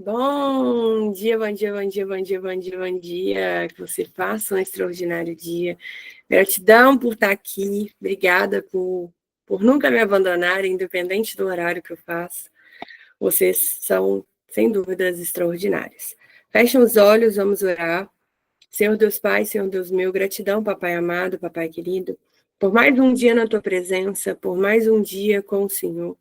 Bom dia, bom dia, bom dia, bom dia, bom dia, bom dia. Que você faça um extraordinário dia. Gratidão por estar aqui. Obrigada por nunca me abandonar, independente do horário que eu faço. Vocês são, sem dúvidas, extraordinários. Fechem os olhos, vamos orar. Senhor Deus Pai, Senhor Deus meu, gratidão, Papai amado, Papai querido, por mais um dia na Tua presença, por mais um dia com o Senhor.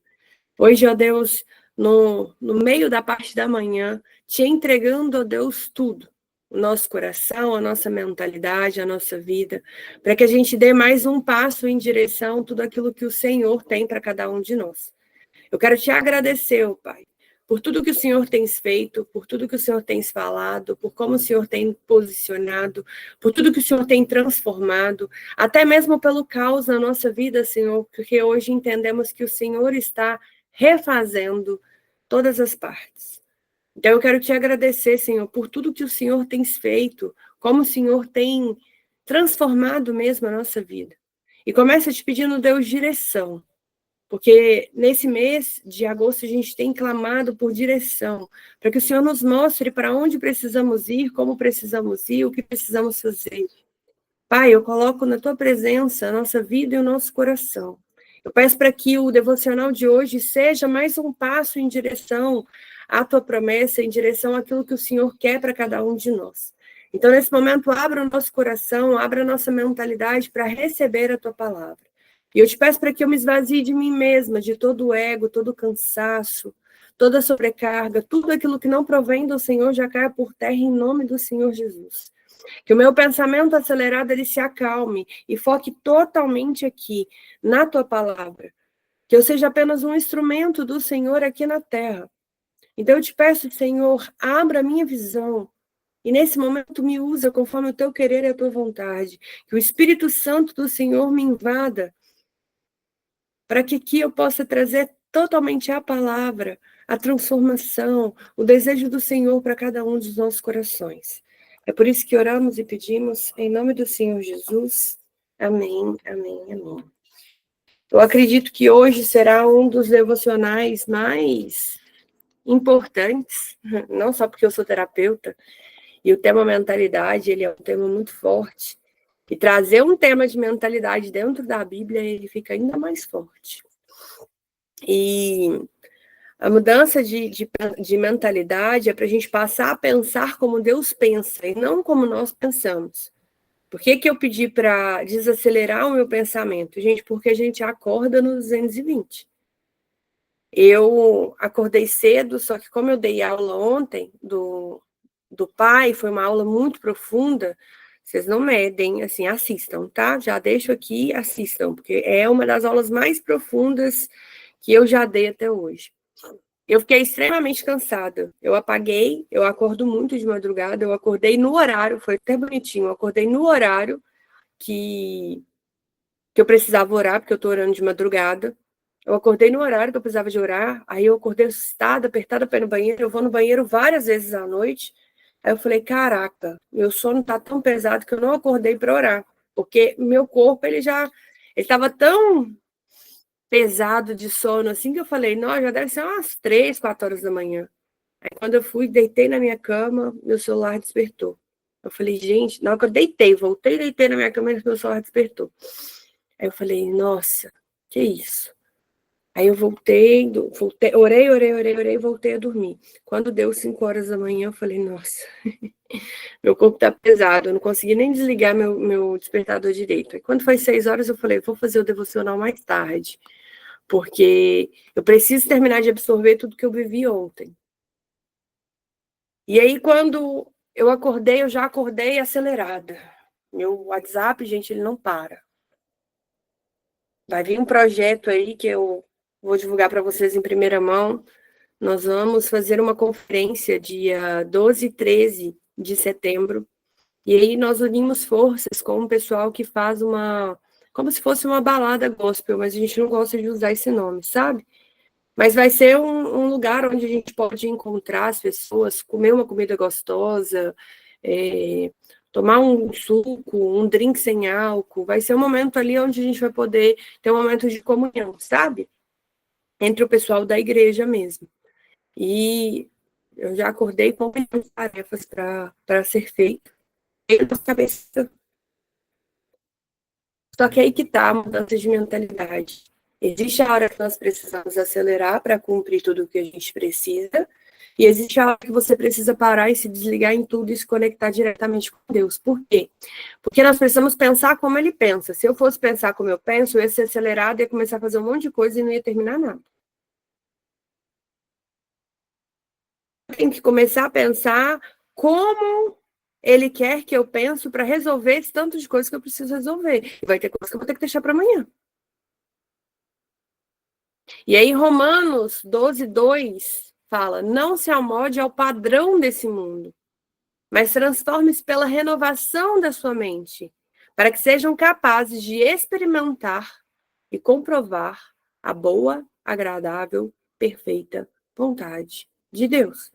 Hoje, ó Deus, no meio da parte da manhã, te entregando, ó Deus, tudo. O nosso coração, a nossa mentalidade, a nossa vida, para que a gente dê mais um passo em direção a tudo aquilo que o Senhor tem para cada um de nós. Eu quero te agradecer, ó Pai, por tudo que o Senhor tem feito, por tudo que o Senhor tem falado, por como o Senhor tem posicionado, por tudo que o Senhor tem transformado, até mesmo pelo caos na nossa vida, Senhor, porque hoje entendemos que o Senhor está refazendo todas as partes. Então eu quero te agradecer, Senhor, por tudo que o Senhor tem feito, como o Senhor tem transformado mesmo a nossa vida. E começa te pedindo, Deus, direção. Porque nesse mês de agosto a gente tem clamado por direção, para que o Senhor nos mostre para onde precisamos ir, como precisamos ir, o que precisamos fazer. Pai, eu coloco na tua presença a nossa vida e o nosso coração. Eu peço para que o devocional de hoje seja mais um passo em direção à tua promessa, em direção àquilo que o Senhor quer para cada um de nós. Então, nesse momento, abra o nosso coração, abra a nossa mentalidade para receber a tua palavra. E eu te peço para que eu me esvazie de mim mesma, de todo o ego, todo o cansaço, toda a sobrecarga, tudo aquilo que não provém do Senhor já caia por terra em nome do Senhor Jesus. Que o meu pensamento acelerado ele se acalme e foque totalmente aqui, na tua palavra. Que eu seja apenas um instrumento do Senhor aqui na terra. Então eu te peço, Senhor, abra a minha visão. E nesse momento me usa conforme o teu querer e a tua vontade. Que o Espírito Santo do Senhor me invada. Para que aqui eu possa trazer totalmente a palavra, a transformação, o desejo do Senhor para cada um dos nossos corações. É por isso que oramos e pedimos, em nome do Senhor Jesus. Amém, amém, amém. Eu acredito que hoje será um dos devocionais mais importantes, não só porque eu sou terapeuta, e o tema mentalidade, ele é um tema muito forte. E trazer um tema de mentalidade dentro da Bíblia, ele fica ainda mais forte. E a mudança de mentalidade é para a gente passar a pensar como Deus pensa e não como nós pensamos. Por que eu pedi para desacelerar o meu pensamento? Gente, porque a gente acorda no 220. Eu acordei cedo, só que como eu dei aula ontem do pai, foi uma aula muito profunda, vocês não medem, assim, assistam, tá? Já deixo aqui, assistam, porque é uma das aulas mais profundas que eu já dei até hoje. Eu fiquei extremamente cansada. Eu apaguei, eu acordo muito de madrugada, eu acordei no horário, foi até bonitinho, eu acordei no horário que eu precisava orar, porque eu tô orando de madrugada. Eu acordei no horário que eu precisava de orar, aí eu acordei assustada, apertada para ir no banheiro, eu vou no banheiro várias vezes à noite. Aí eu falei, caraca, meu sono tá tão pesado que eu não acordei para orar, porque meu corpo, ele estava tão pesado de sono, assim que eu falei, não, já deve ser umas 3, 4 horas da manhã. Aí quando eu fui, deitei na minha cama, meu celular despertou. Eu falei, gente, na hora que eu deitei, voltei, deitei na minha cama e meu celular despertou. Aí eu falei, nossa, que isso? Aí eu voltei, orei, voltei a dormir. Quando deu 5 horas da manhã, eu falei, nossa, meu corpo tá pesado, eu não consegui nem desligar meu despertador direito. Aí quando foi 6 horas, eu falei, vou fazer o devocional mais tarde, porque eu preciso terminar de absorver tudo que eu vivi ontem. E aí, quando eu acordei, eu já acordei acelerada. Meu WhatsApp, gente, ele não para. Vai vir um projeto aí que eu vou divulgar para vocês em primeira mão. Nós vamos fazer uma conferência dia 12 e 13 de setembro. E aí nós unimos forças com um pessoal que faz como se fosse uma balada gospel, mas a gente não gosta de usar esse nome, sabe? Mas vai ser um lugar onde a gente pode encontrar as pessoas, comer uma comida gostosa, tomar um suco, um drink sem álcool. Vai ser um momento ali onde a gente vai poder ter um momento de comunhão, sabe? Entre o pessoal da igreja mesmo. E Eu já acordei com muitas tarefas para ser feito. Eu na cabeça. Só que aí que está a mudança de mentalidade. Existe a hora que nós precisamos acelerar para cumprir tudo o que a gente precisa, e existe a hora que você precisa parar e se desligar em tudo e se conectar diretamente com Deus. Por quê? Porque nós precisamos pensar como ele pensa. Se eu fosse pensar como eu penso, eu ia ser acelerado, ia começar a fazer um monte de coisa e não ia terminar nada. Tem que começar a pensar como ele quer que eu pense para resolver esse tanto de coisas que eu preciso resolver. E vai ter coisas que eu vou ter que deixar para amanhã. E aí, Romanos 12:2 fala: não se amolde ao padrão desse mundo, mas transforme-se pela renovação da sua mente, para que sejam capazes de experimentar e comprovar a boa, agradável, perfeita vontade de Deus.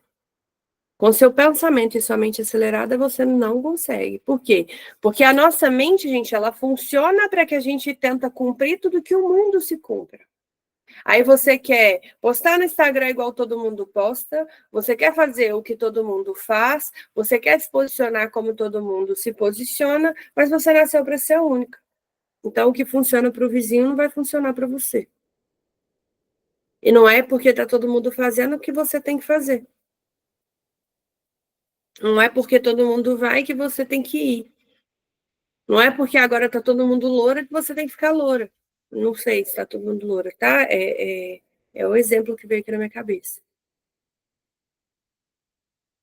Com seu pensamento e sua mente acelerada, você não consegue. Por quê? Porque a nossa mente, gente, ela funciona para que a gente tenta cumprir tudo que o mundo se cumpra. Aí você quer postar no Instagram igual todo mundo posta, você quer fazer o que todo mundo faz, você quer se posicionar como todo mundo se posiciona, mas você nasceu para ser a única. Então, o que funciona para o vizinho não vai funcionar para você. E não é porque está todo mundo fazendo o que você tem que fazer. Não é porque todo mundo vai que você tem que ir. Não é porque agora está todo mundo loura que você tem que ficar loura. Não sei se está todo mundo loura, tá? É o exemplo que veio aqui na minha cabeça.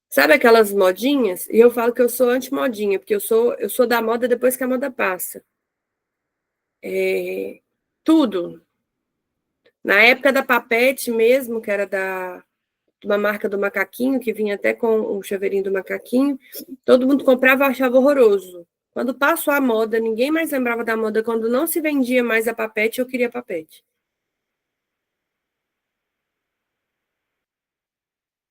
Sabe aquelas modinhas? E eu falo que eu sou anti-modinha, porque eu sou da moda depois que a moda passa. Tudo. Na época da Papete mesmo, que era de uma marca do macaquinho, que vinha até com o chaveirinho do macaquinho, todo mundo comprava e achava horroroso. Quando passou a moda, ninguém mais lembrava da moda. Quando não se vendia mais a Papete, eu queria Papete.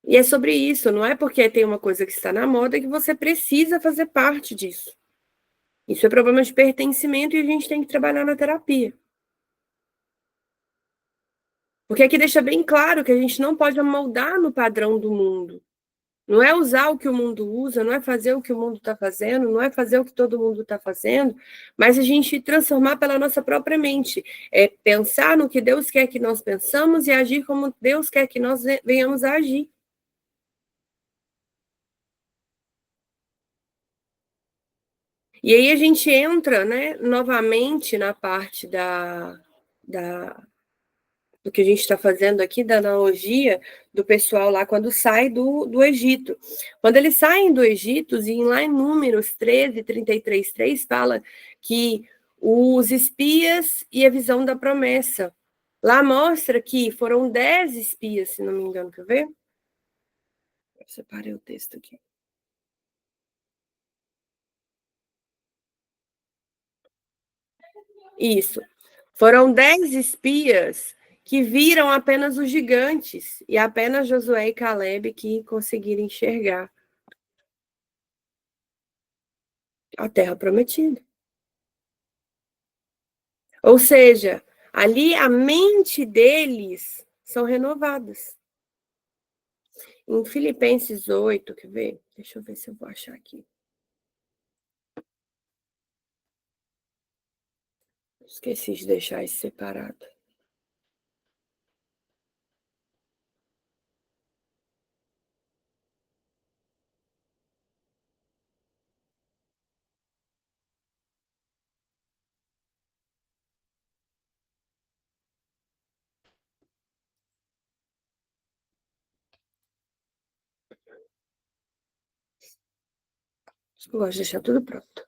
E é sobre isso, não é porque tem uma coisa que está na moda que você precisa fazer parte disso. Isso é problema de pertencimento e a gente tem que trabalhar na terapia. Porque aqui deixa bem claro que a gente não pode amoldar no padrão do mundo. Não é usar o que o mundo usa, não é fazer o que o mundo está fazendo, não é fazer o que todo mundo está fazendo, mas a gente transformar pela nossa própria mente. É pensar no que Deus quer que nós pensamos e agir como Deus quer que nós venhamos a agir. E aí a gente entra, né, novamente na parte do que a gente está fazendo aqui, da analogia do pessoal lá quando sai do Egito. Quando eles saem do Egito, e lá em Números 13, 33, 3, fala que os espias e a visão da promessa. Lá mostra que foram 10 espias, se não me engano, quer ver? Eu separei o texto aqui. Isso. Foram 10 espias que viram apenas os gigantes, e apenas Josué e Caleb que conseguiram enxergar a terra prometida. Ou seja, ali a mente deles são renovadas. Em Filipenses 8, quer ver? Deixa eu ver se eu vou achar aqui. Esqueci de deixar isso separado. Eu gosto de deixar tudo pronto.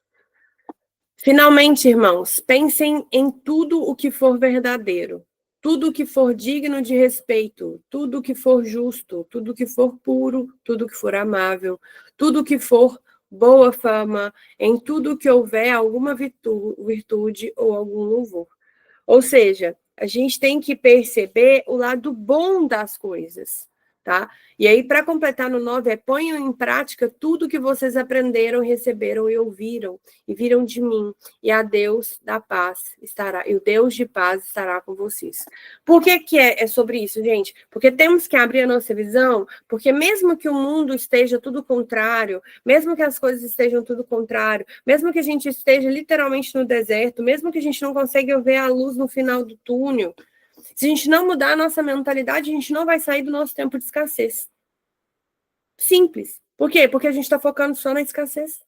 Finalmente, irmãos, pensem em tudo o que for verdadeiro, tudo o que for digno de respeito, tudo o que for justo, tudo o que for puro, tudo o que for amável, tudo o que for boa fama, em tudo o que houver alguma virtude ou algum louvor. Ou seja, a gente tem que perceber o lado bom das coisas. tá? E aí, para completar no 9, ponham em prática tudo que vocês aprenderam, receberam e ouviram, e viram de mim, e a Deus da paz estará, e o Deus de paz estará com vocês. Por que é sobre isso, gente? Porque temos que abrir a nossa visão, porque mesmo que o mundo esteja tudo contrário, mesmo que as coisas estejam tudo contrário, mesmo que a gente esteja literalmente no deserto, mesmo que a gente não consiga ver a luz no final do túnel, se a gente não mudar a nossa mentalidade, a gente não vai sair do nosso tempo de escassez. Simples. Por quê? Porque a gente está focando só na escassez.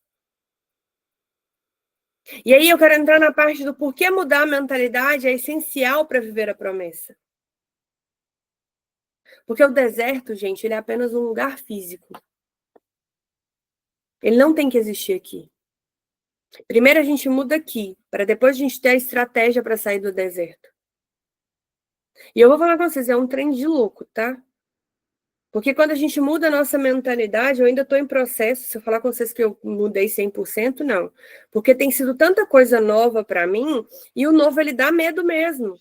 E aí eu quero entrar na parte do porquê mudar a mentalidade é essencial para viver a promessa. Porque o deserto, gente, ele é apenas um lugar físico. Ele não tem que existir aqui. Primeiro a gente muda aqui, para depois a gente ter a estratégia para sair do deserto. E eu vou falar com vocês, é um trem de louco, tá? Porque quando a gente muda a nossa mentalidade, eu ainda estou em processo, se eu falar com vocês que eu mudei 100%, não. Porque tem sido tanta coisa nova para mim, e o novo, ele dá medo mesmo.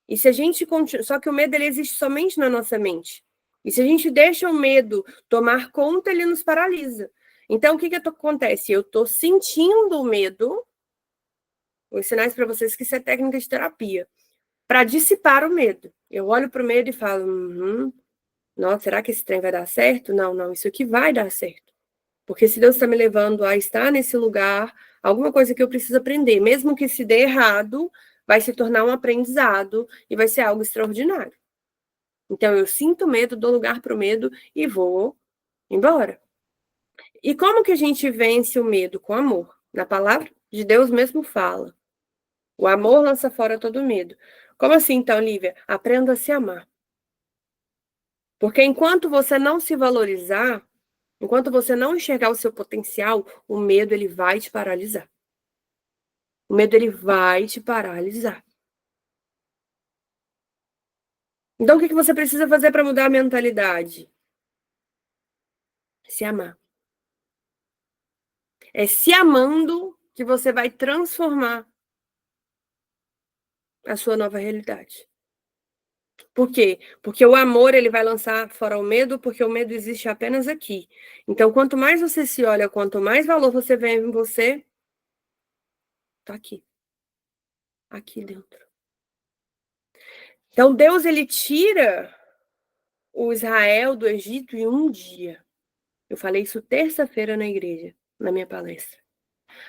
E se a gente continua... Só que o medo, ele existe somente na nossa mente. E se a gente deixa o medo tomar conta, ele nos paralisa. Então, o que acontece? Eu estou sentindo o medo, vou ensinar para vocês que isso é técnica de terapia, para dissipar o medo. Eu olho para o medo e falo, nossa, será que esse trem vai dar certo? Não, isso aqui vai dar certo. Porque se Deus está me levando a estar nesse lugar, alguma coisa que eu preciso aprender, mesmo que se dê errado, vai se tornar um aprendizado e vai ser algo extraordinário. Então, eu sinto medo, dou lugar para o medo e vou embora. E como que a gente vence o medo? Com amor. Na palavra de Deus mesmo fala. O amor lança fora todo medo. Como assim, então, Lívia? Aprenda a se amar. Porque enquanto você não se valorizar, enquanto você não enxergar o seu potencial, o medo ele vai te paralisar. O medo ele vai te paralisar. Então, o que você precisa fazer para mudar a mentalidade? Se amar. É se amando que você vai transformar a sua nova realidade. Por quê? Porque o amor ele vai lançar fora o medo, porque o medo existe apenas aqui. Então, quanto mais você se olha, quanto mais valor você vê em você, tá aqui. Aqui dentro. Então, Deus ele tira o Israel do Egito em um dia. Eu falei isso terça-feira na igreja, na minha palestra.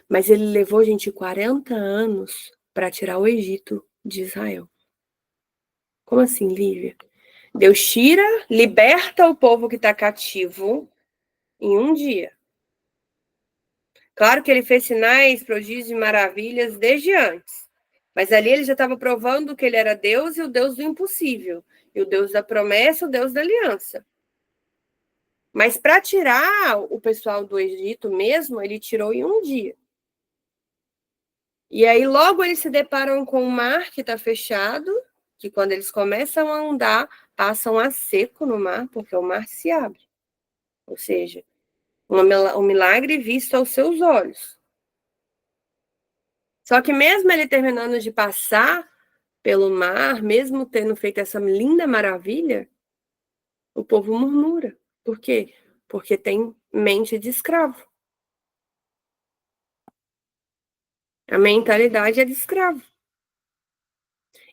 Mas ele levou, gente, 40 anos para tirar o Egito de Israel. Como assim, Lívia? Deus tira, liberta o povo que está cativo em um dia. Claro que ele fez sinais, prodígios e maravilhas desde antes. Mas ali ele já estava provando que ele era Deus e o Deus do impossível. E o Deus da promessa, o Deus da aliança. Mas para tirar o pessoal do Egito mesmo, ele tirou em um dia. E aí logo eles se deparam com o mar que está fechado, que quando eles começam a andar, passam a seco no mar, porque o mar se abre. Ou seja, um milagre visto aos seus olhos. Só que mesmo ele terminando de passar pelo mar, mesmo tendo feito essa linda maravilha, o povo murmura. Por quê? Porque tem mente de escravo. A mentalidade é de escravo.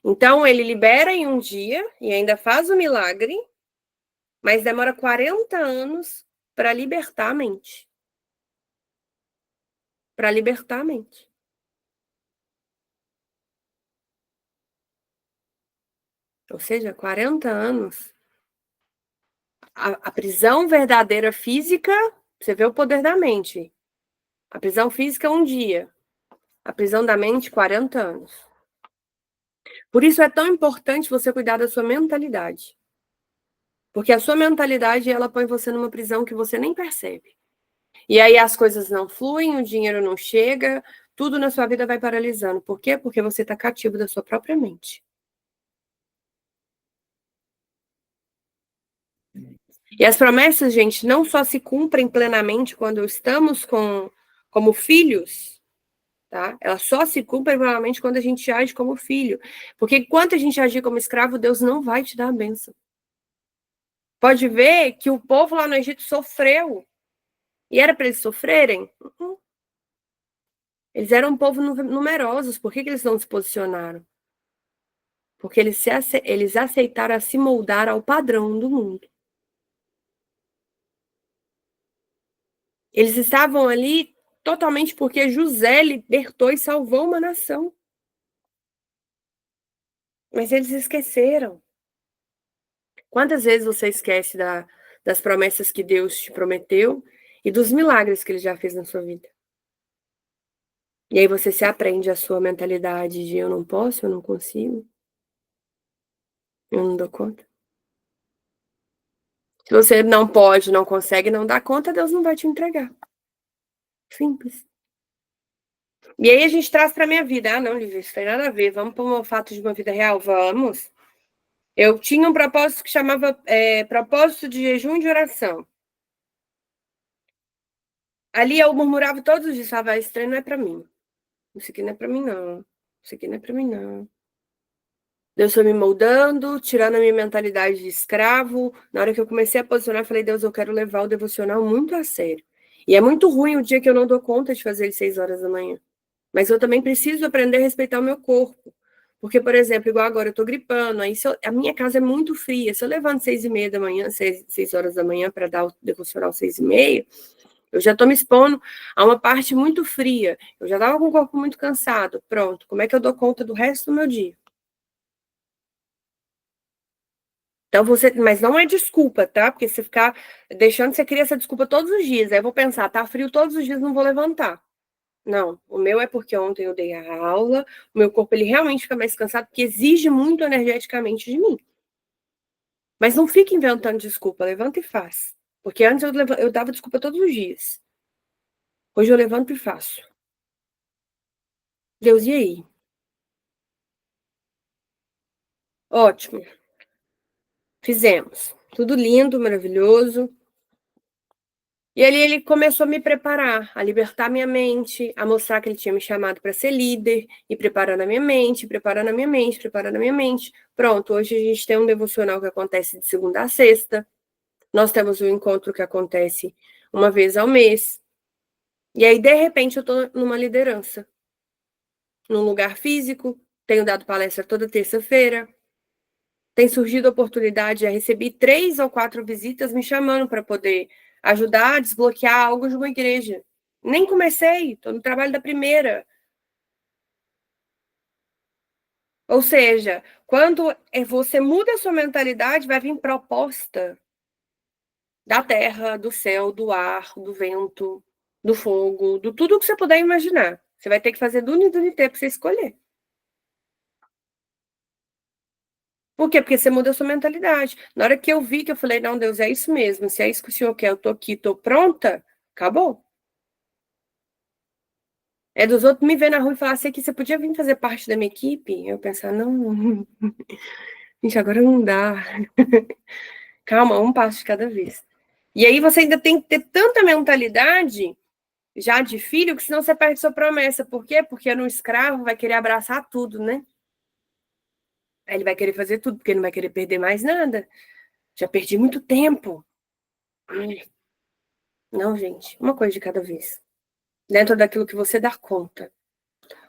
Então, ele libera em um dia e ainda faz o milagre, mas demora 40 anos para libertar a mente. Para libertar a mente. Ou seja, 40 anos. A prisão verdadeira física, você vê o poder da mente. A prisão física é um dia. A prisão da mente, 40 anos. Por isso é tão importante você cuidar da sua mentalidade. Porque a sua mentalidade, ela põe você numa prisão que você nem percebe. E aí as coisas não fluem, o dinheiro não chega, tudo na sua vida vai paralisando. Por quê? Porque você está cativo da sua própria mente. E as promessas, gente, não só se cumprem plenamente quando estamos como filhos, tá? Elas só se cumprem plenamente quando a gente age como filho. Porque enquanto a gente agir como escravo, Deus não vai te dar a bênção. Pode ver que o povo lá no Egito sofreu. E era para eles sofrerem? Eles eram um povo numerosos. Por que eles não se posicionaram? Porque eles aceitaram a se moldar ao padrão do mundo. Eles estavam ali totalmente porque José libertou e salvou uma nação. Mas eles esqueceram. Quantas vezes você esquece das promessas que Deus te prometeu e dos milagres que ele já fez na sua vida? E aí você se aprende a sua mentalidade de eu não posso, eu não consigo, eu não dou conta. Se você não pode, não consegue, não dá conta, Deus não vai te entregar. Simples. E aí a gente traz para minha vida. Ah, não, Lívia, isso tem nada a ver. Vamos para o fato de uma vida real? Vamos. Eu tinha um propósito que chamava propósito de jejum e de oração. Ali eu murmurava todos os dias, falava, esse treino não é para mim. Isso aqui não é para mim, não. Isso aqui não é para mim, não. Deus foi me moldando, tirando a minha mentalidade de escravo. Na hora que eu comecei a posicionar, eu falei, Deus, eu quero levar o devocional muito a sério. E é muito ruim o dia que eu não dou conta de fazer ele 6 horas da manhã. Mas eu também preciso aprender a respeitar o meu corpo. Porque, por exemplo, igual agora eu tô gripando, aí a minha casa é muito fria. Se eu levanto 6h30 da manhã, 6 horas da manhã, para dar o devocional 6h30, eu já tô me expondo a uma parte muito fria. Eu já tava com o corpo muito cansado. Pronto, como é que eu dou conta do resto do meu dia? Então mas não é desculpa, tá? Porque você ficar deixando, você cria essa desculpa todos os dias. Aí eu vou pensar, tá frio todos os dias, não vou levantar. Não, o meu é porque ontem eu dei a aula, o meu corpo ele realmente fica mais cansado, porque exige muito energeticamente de mim. Mas não fica inventando desculpa, levanta e faz. Porque antes eu dava desculpa todos os dias. Hoje eu levanto e faço. Deus, e aí? Ótimo. Fizemos. Tudo lindo, maravilhoso. E ali ele começou a me preparar, a libertar minha mente, a mostrar que ele tinha me chamado para ser líder, e preparando a minha mente, preparando a minha mente, preparando a minha mente. Pronto, hoje a gente tem um devocional que acontece de segunda a sexta. Nós temos um encontro que acontece uma vez ao mês. E aí, de repente, eu estou numa liderança, num lugar físico, tenho dado palestra toda terça-feira, tem surgido a oportunidade, já recebi 3 ou 4 visitas me chamando para poder ajudar a desbloquear algo de uma igreja. Nem comecei, estou no trabalho da primeira. Ou seja, quando você muda a sua mentalidade, vai vir proposta da terra, do céu, do ar, do vento, do fogo, do tudo que você puder imaginar. Você vai ter que fazer do Unidunité para você escolher. Por quê? Porque você muda a sua mentalidade. Na hora que eu vi, que eu falei, não, Deus, é isso mesmo. Se é isso que o Senhor quer, eu tô aqui, tô pronta, acabou. É dos outros me ver na rua e falar assim, que você podia vir fazer parte da minha equipe? Eu pensar, não, gente, agora não dá. Calma, um passo de cada vez. E aí você ainda tem que ter tanta mentalidade já de filho, que senão você perde sua promessa. Por quê? Porque no escravo vai querer abraçar tudo, né? Aí ele vai querer fazer tudo, porque ele não vai querer perder mais nada. Já perdi muito tempo. Não, gente, uma coisa de cada vez. Dentro daquilo que você dá conta.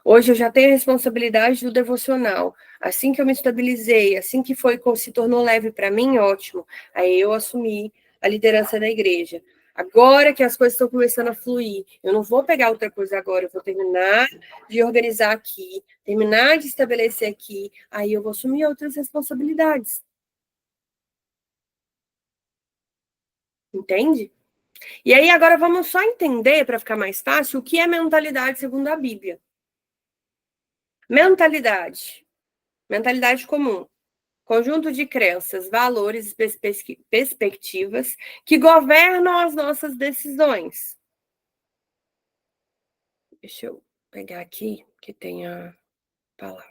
Hoje eu já tenho a responsabilidade do devocional. Assim que eu me estabilizei, assim que se tornou leve para mim, ótimo. Aí eu assumi a liderança da igreja. Agora que as coisas estão começando a fluir, eu não vou pegar outra coisa agora, eu vou terminar de organizar aqui, terminar de estabelecer aqui, aí eu vou assumir outras responsabilidades. Entende? E aí agora vamos só entender, para ficar mais fácil, o que é mentalidade segundo a Bíblia. Mentalidade. Mentalidade comum. Conjunto de crenças, valores e perspectivas que governam as nossas decisões. Deixa eu pegar aqui, que tem a palavra.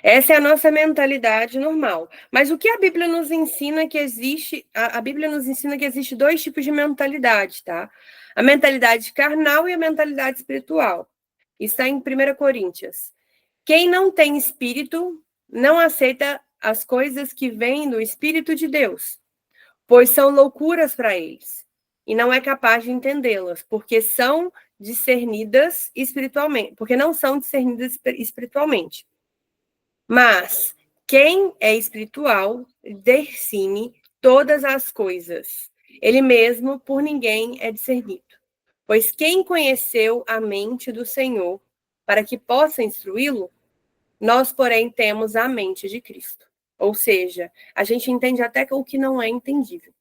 Essa é a nossa mentalidade normal. Mas o que a Bíblia nos ensina que existe... A Bíblia nos ensina que existe 2 tipos de mentalidade, tá? A mentalidade carnal e a mentalidade espiritual. Está em 1 Coríntios. Quem não tem espírito não aceita as coisas que vêm do Espírito de Deus, pois são loucuras para eles, e não é capaz de entendê-las, porque são discernidas espiritualmente, porque não são discernidas espiritualmente. Mas quem é espiritual discerne todas as coisas. Ele mesmo por ninguém é discernido. Pois quem conheceu a mente do Senhor para que possa instruí-lo, nós, porém, temos a mente de Cristo. Ou seja, a gente entende até o que não é entendível.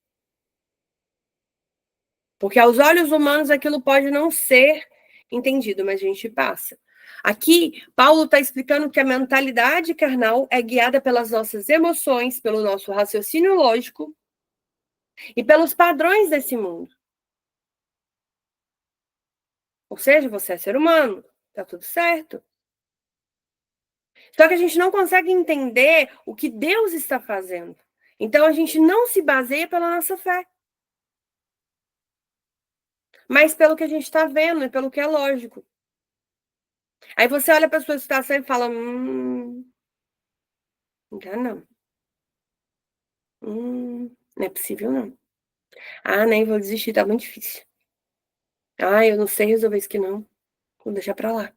Porque aos olhos humanos aquilo pode não ser entendido, mas a gente passa. Aqui, Paulo está explicando que a mentalidade carnal é guiada pelas nossas emoções, pelo nosso raciocínio lógico e pelos padrões desse mundo. Ou seja, você é ser humano, tá tudo certo. Só que a gente não consegue entender o que Deus está fazendo. Então a gente não se baseia pela nossa fé, mas pelo que a gente está vendo e pelo que é lógico. Aí você olha para a sua situação e fala: não dá não. Não é possível, não. Ah, nem vou desistir, tá muito difícil. Ah, eu não sei resolver isso aqui, não. Vou deixar pra lá.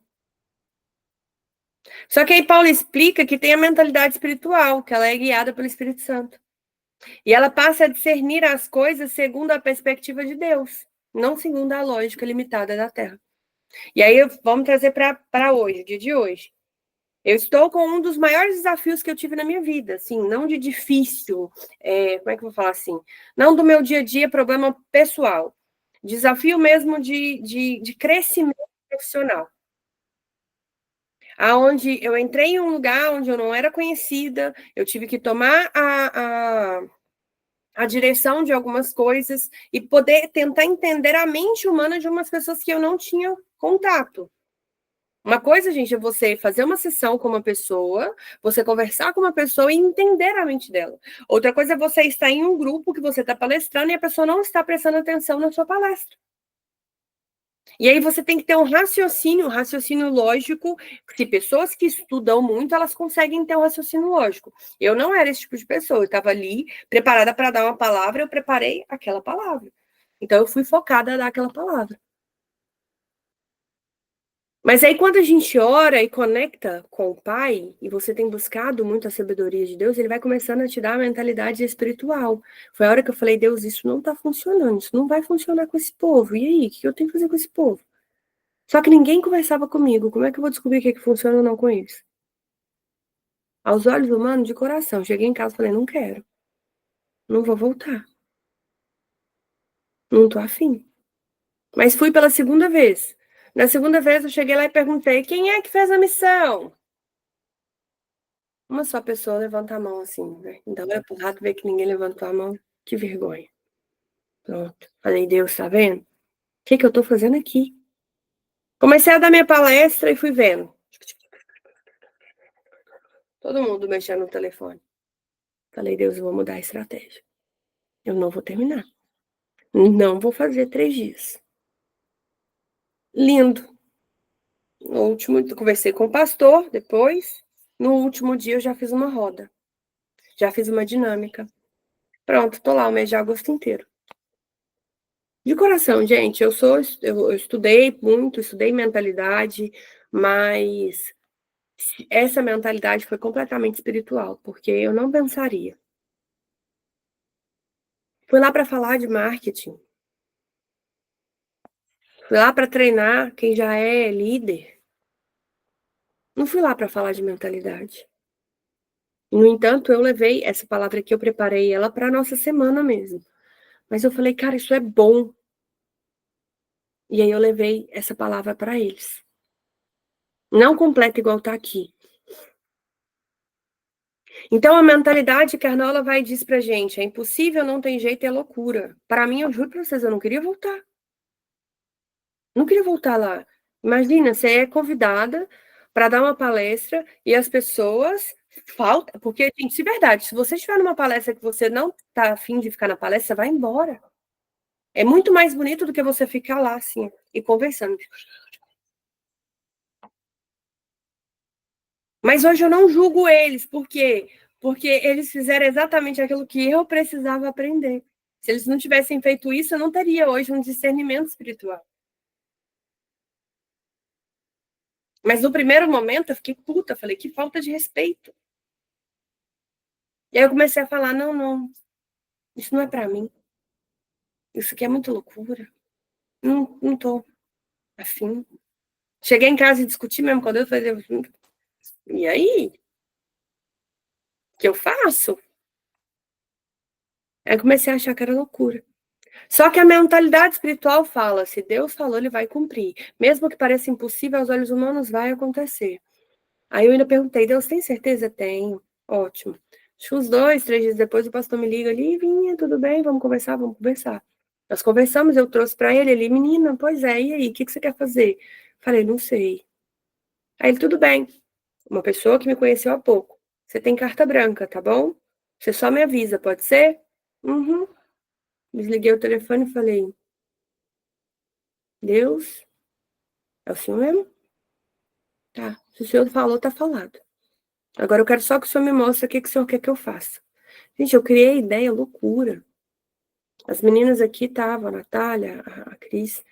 Só que aí Paulo explica que tem a mentalidade espiritual, que ela é guiada pelo Espírito Santo. E ela passa a discernir as coisas segundo a perspectiva de Deus, não segundo a lógica limitada da Terra. E aí vamos trazer para hoje, dia de hoje. Eu estou com um dos maiores desafios que eu tive na minha vida, assim, não de difícil, como é que eu vou falar assim? Não do meu dia a dia, problema pessoal. Desafio mesmo de crescimento profissional. Aonde eu entrei em um lugar onde eu não era conhecida, eu tive que tomar a direção de algumas coisas e poder tentar entender a mente humana de umas pessoas que eu não tinha contato. Uma coisa, gente, é você fazer uma sessão com uma pessoa, você conversar com uma pessoa e entender a mente dela. Outra coisa é você estar em um grupo que você está palestrando e a pessoa não está prestando atenção na sua palestra. E aí você tem que ter um raciocínio lógico. Se pessoas que estudam muito, elas conseguem ter um raciocínio lógico. Eu não era esse tipo de pessoa, eu estava ali preparada para dar uma palavra, eu preparei aquela palavra. Então eu fui focada a dar aquela palavra. Mas aí quando a gente ora e conecta com o Pai, e você tem buscado muito a sabedoria de Deus, ele vai começando a te dar a mentalidade espiritual. Foi a hora que eu falei: Deus, isso não está funcionando, isso não vai funcionar com esse povo. E aí, o que eu tenho que fazer com esse povo? Só que ninguém conversava comigo. Como é que eu vou descobrir o que funciona ou não com eles? Aos olhos humanos, de coração. Cheguei em casa e falei: não quero. Não vou voltar. Não tô afim. Mas fui pela segunda vez. Na segunda vez, eu cheguei lá e perguntei: quem é que fez a missão? Uma só pessoa levanta a mão assim, né? Então, olha pro lado, ver que ninguém levantou a mão. Que vergonha. Pronto. Falei: Deus, tá vendo? O que eu tô fazendo aqui? Comecei a dar minha palestra e fui vendo. Todo mundo mexendo no telefone. Falei: Deus, eu vou mudar a estratégia. Eu não vou terminar. Não vou fazer 3 dias. Lindo. No último, conversei com o pastor depois. No último dia eu já fiz uma roda. Já fiz uma dinâmica. Pronto, tô lá o mês de agosto inteiro. De coração, gente, eu estudei muito, estudei mentalidade, mas essa mentalidade foi completamente espiritual, porque eu não pensaria. Fui lá para falar de marketing. Fui lá para treinar quem já é líder. Não fui lá para falar de mentalidade. No entanto, eu levei essa palavra aqui, eu preparei ela para nossa semana mesmo. Mas eu falei: cara, isso é bom. E aí eu levei essa palavra para eles. Não completa igual tá aqui. Então a mentalidade carnal, ela vai e diz pra gente: é impossível, não tem jeito, é loucura. Para mim, eu juro para vocês, eu não queria voltar. Não queria voltar lá. Imagina, você é convidada para dar uma palestra e as pessoas faltam. Porque, gente, de verdade, se você estiver numa palestra que você não tá afim de ficar na palestra, vai embora. É muito mais bonito do que você ficar lá, assim, e conversando. Mas hoje eu não julgo eles, por quê? Porque eles fizeram exatamente aquilo que eu precisava aprender. Se eles não tivessem feito isso, eu não teria hoje um discernimento espiritual. Mas no primeiro momento eu fiquei puta, falei, que falta de respeito. E aí eu comecei a falar, não, isso não é pra mim. Isso aqui é muito loucura. Não tô afim. Cheguei em casa e discuti mesmo com Deus, falei, e aí? O que eu faço? Aí comecei a achar que era loucura. Só que a mentalidade espiritual fala, se Deus falou, ele vai cumprir. Mesmo que pareça impossível aos olhos humanos, vai acontecer. Aí eu ainda perguntei, Deus tem certeza? Tenho. Ótimo. Acho que uns 2, 3 dias depois o pastor me liga ali, Vinha, tudo bem? Vamos conversar, vamos conversar. Nós conversamos, eu trouxe para ele, menina, pois é, e aí, o que você quer fazer? Falei, não sei. Aí ele, tudo bem. Uma pessoa que me conheceu há pouco. Você tem carta branca, tá bom? Você só me avisa, pode ser? Uhum. Desliguei o telefone e falei, Deus, é o senhor mesmo? Tá. Se o senhor falou, tá falado. Agora eu quero só que o senhor me mostre o que o senhor quer que eu faça. Gente, eu criei ideia loucura. As meninas aqui estavam, a Natália, a Cris.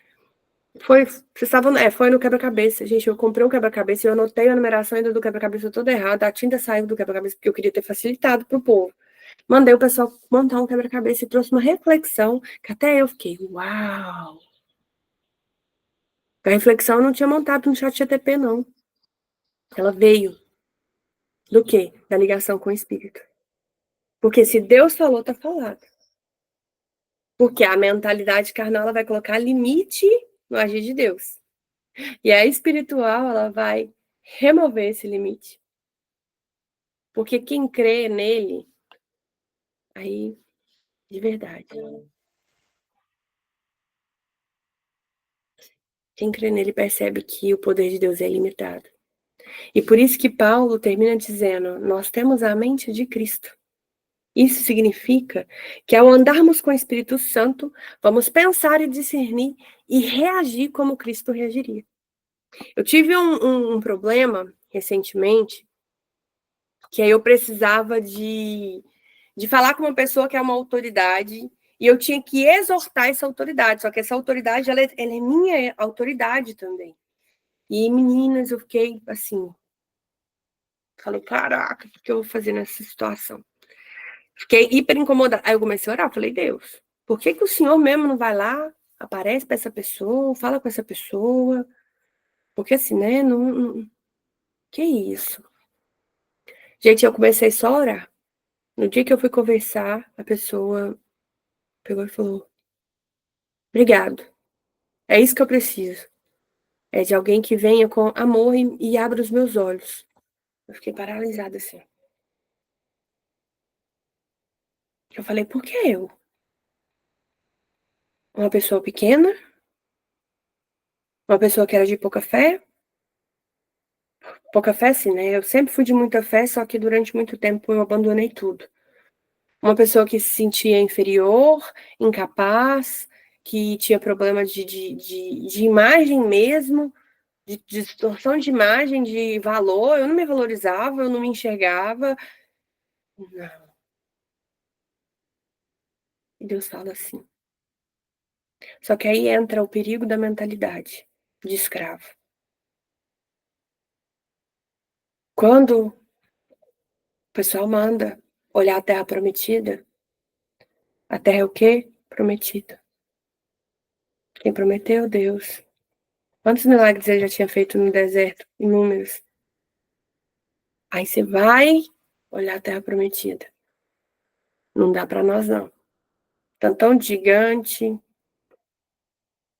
Vocês estavam, foi no quebra-cabeça. Gente, eu comprei um quebra-cabeça e eu anotei a numeração ainda do quebra-cabeça toda errada. A tinta saiu do quebra-cabeça porque eu queria ter facilitado pro povo. Mandei o pessoal montar um quebra-cabeça e trouxe uma reflexão que até eu fiquei, uau! A reflexão eu não tinha montado no chat GTP, não. Ela veio do quê? Da ligação com o espírito. Porque se Deus falou, tá falado. Porque a mentalidade carnal ela vai colocar limite no agir de Deus. E a espiritual ela vai remover esse limite. Porque quem crê nele, aí, de verdade. Quem crê nele percebe que o poder de Deus é ilimitado. E por isso que Paulo termina dizendo: nós temos a mente de Cristo. Isso significa que ao andarmos com o Espírito Santo, vamos pensar e discernir e reagir como Cristo reagiria. Eu tive um problema recentemente, que aí eu precisava de falar com uma pessoa que é uma autoridade, e eu tinha que exortar essa autoridade, só que essa autoridade, ela é minha autoridade também. E, meninas, eu fiquei assim, falei, caraca, o que eu vou fazer nessa situação? Fiquei hiper incomodada. Aí eu comecei a orar, falei, Deus, por que o senhor mesmo não vai lá, aparece para essa pessoa, fala com essa pessoa? Porque assim, né, que isso? Gente, eu comecei só a orar. No dia que eu fui conversar, a pessoa pegou e falou, obrigado, é isso que eu preciso. É de alguém que venha com amor e abra os meus olhos. Eu fiquei paralisada assim. Eu falei, por que eu? Uma pessoa pequena? Uma pessoa que era de pouca fé? Pouca fé, sim, né? Eu sempre fui de muita fé, só que durante muito tempo eu abandonei tudo. Uma pessoa que se sentia inferior, incapaz, que tinha problema de imagem mesmo, de distorção de imagem, de valor. Eu não me valorizava, eu não me enxergava. Não. E Deus fala assim. Só que aí entra o perigo da mentalidade de escravo. Quando o pessoal manda olhar a terra prometida, a terra é o quê? Prometida. Quem prometeu? Deus. Quantos milagres ele já tinha feito no deserto? Inúmeros. Aí você vai olhar a terra prometida. Não dá para nós, não. Tantão de gigante.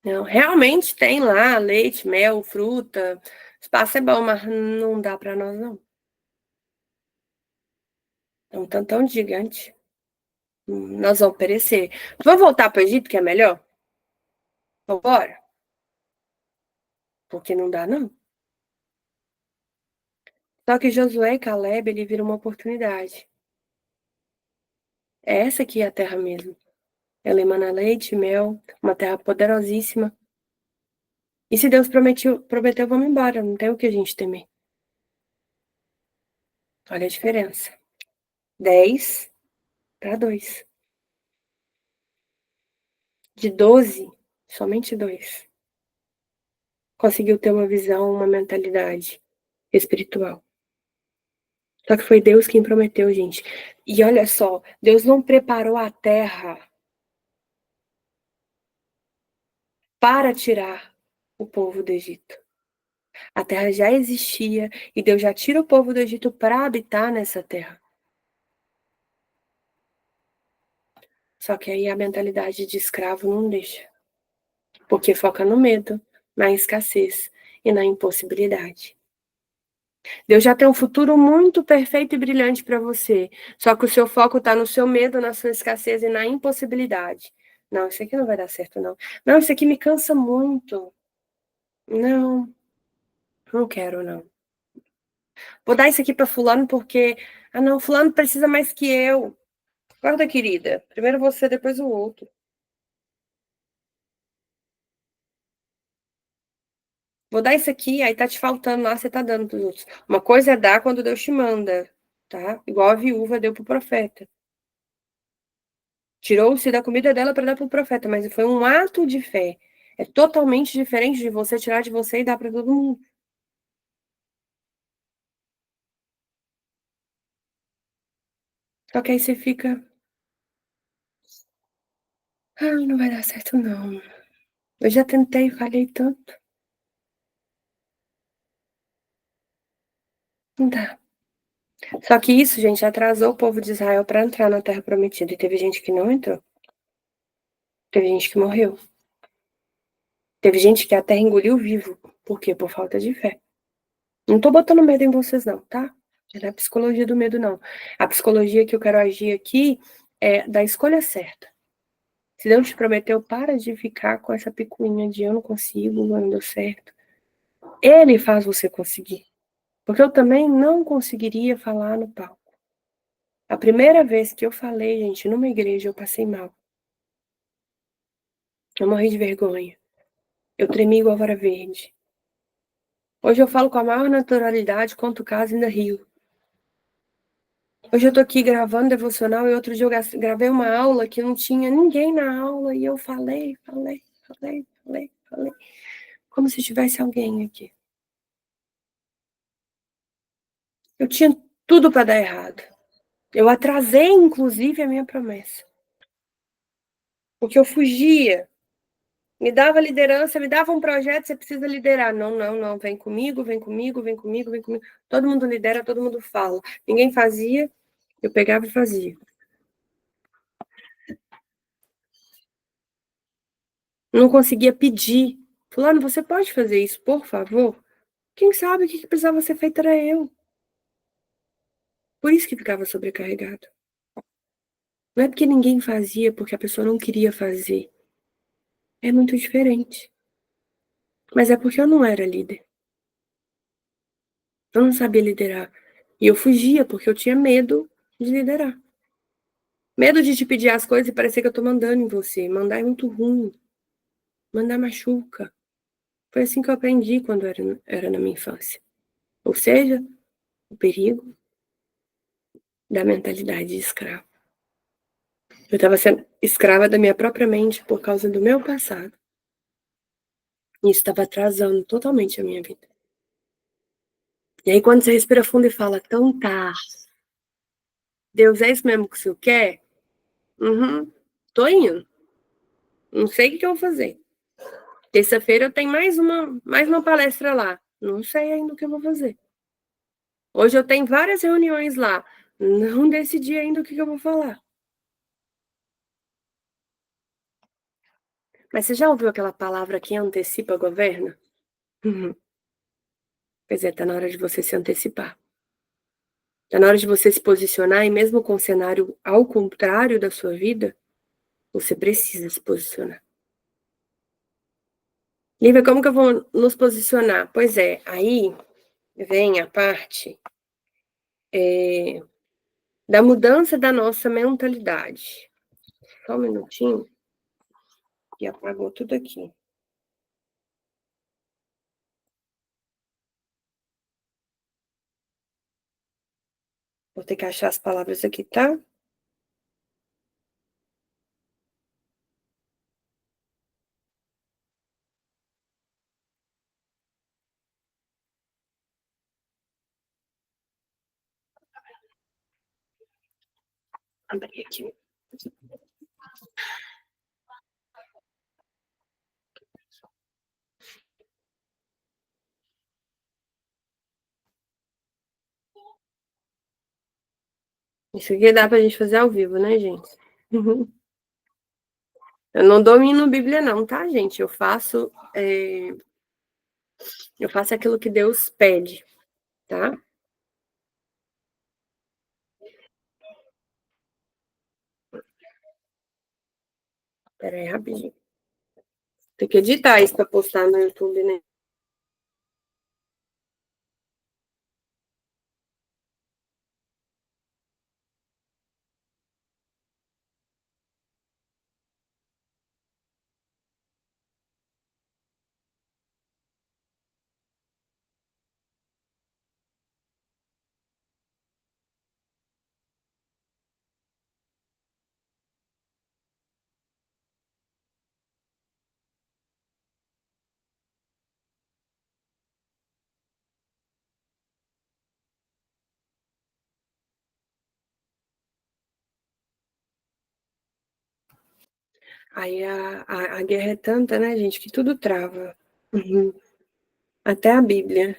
Não, realmente tem lá leite, mel, fruta. O espaço é bom, mas não dá para nós, não. É um tantão de gigante. Nós vamos perecer. Vamos voltar para o Egito, que é melhor? Vambora? Porque não dá, não. Só que Josué e Caleb, ele viram uma oportunidade. É essa aqui é a terra mesmo. Ela emana leite, mel, uma terra poderosíssima. E se Deus prometeu, vamos embora. Não tem o que a gente temer. Olha a diferença. 10-2. De 12, somente 2 conseguiu ter uma visão, uma mentalidade espiritual. Só que foi Deus quem prometeu, gente. E olha só, Deus não preparou a terra para tirar o povo do Egito. A terra já existia e Deus já tira o povo do Egito para habitar nessa terra. Só que aí a mentalidade de escravo não deixa. Porque foca no medo, na escassez e na impossibilidade. Deus já tem um futuro muito perfeito e brilhante para você. Só que o seu foco está no seu medo, na sua escassez e na impossibilidade. Não, isso aqui não vai dar certo, não. Não, isso aqui me cansa muito. Não, não quero, não. Vou dar isso aqui para fulano porque... Ah, não, fulano precisa mais que eu. Guarda, querida. Primeiro você, depois o outro. Vou dar isso aqui, aí tá te faltando lá, você tá dando pros outros. Uma coisa é dar quando Deus te manda, tá? Igual a viúva deu pro profeta. Tirou-se da comida dela para dar pro profeta, mas foi um ato de fé. É totalmente diferente de você tirar de você e dar para todo mundo. Só que aí você fica, não vai dar certo não. Eu já tentei, falhei tanto. Não dá. Só que isso, gente, atrasou o povo de Israel para entrar na Terra Prometida. E teve gente que não entrou. Teve gente que morreu. Teve gente que a terra engoliu vivo. Por quê? Por falta de fé. Não tô botando medo em vocês, não, tá? Não é a psicologia do medo, não. A psicologia que eu quero agir aqui é da escolha certa. Se Deus te prometeu, para de ficar com essa picuinha de eu não consigo, não deu certo. Ele faz você conseguir. Porque eu também não conseguiria falar no palco. A primeira vez que eu falei, gente, numa igreja, eu passei mal. Eu morri de vergonha. Eu tremi igual vara verde. Hoje eu falo com a maior naturalidade, conto o caso e ainda rio. Hoje eu tô aqui gravando devocional e outro dia eu gravei uma aula que não tinha ninguém na aula e eu falei. Como se tivesse alguém aqui. Eu tinha tudo para dar errado. Eu atrasei, inclusive, a minha promessa. Porque eu fugia. Me dava liderança, me dava um projeto, você precisa liderar. Não, não, não. Vem comigo, vem comigo, vem comigo, vem comigo. Todo mundo lidera, todo mundo fala. Ninguém fazia, eu pegava e fazia. Não conseguia pedir. Fulano, você pode fazer isso, por favor? Quem sabe o que precisava ser feito era eu. Por isso que ficava sobrecarregado. Não é porque ninguém fazia, porque a pessoa não queria fazer. É muito diferente. Mas é porque eu não era líder. Eu não sabia liderar. E eu fugia porque eu tinha medo de liderar. Medo de te pedir as coisas e parecer que eu tô mandando em você. Mandar é muito ruim. Mandar machuca. Foi assim que eu aprendi quando era na minha infância. Ou seja, o perigo da mentalidade de escravo. Eu estava sendo escrava da minha própria mente por causa do meu passado. E isso estava atrasando totalmente a minha vida. E aí, quando você respira fundo e fala, então tá, Deus, é isso mesmo que o senhor quer? Uhum, tô indo. Não sei o que eu vou fazer. Terça-feira eu tenho mais uma palestra lá. Não sei ainda o que eu vou fazer. Hoje eu tenho várias reuniões lá. Não decidi ainda o que eu vou falar. Mas você já ouviu aquela palavra que antecipa governa? Uhum. Pois é, tá na hora de você se antecipar. Tá na hora de você se posicionar e mesmo com o cenário ao contrário da sua vida, você precisa se posicionar. Lívia, como que eu vou nos posicionar? Pois é, aí vem a parte da mudança da nossa mentalidade. Só um minutinho, que apagou tudo aqui. Vou ter que achar as palavras aqui, tá? Abri aqui. Isso aqui dá pra gente fazer ao vivo, né, gente? Eu não domino Bíblia, não, tá, gente? Eu faço aquilo que Deus pede, tá? Pera aí, rapidinho. Tem que editar isso pra postar no YouTube, né? Aí a guerra é tanta, né, gente, que tudo trava. Uhum. Até a Bíblia.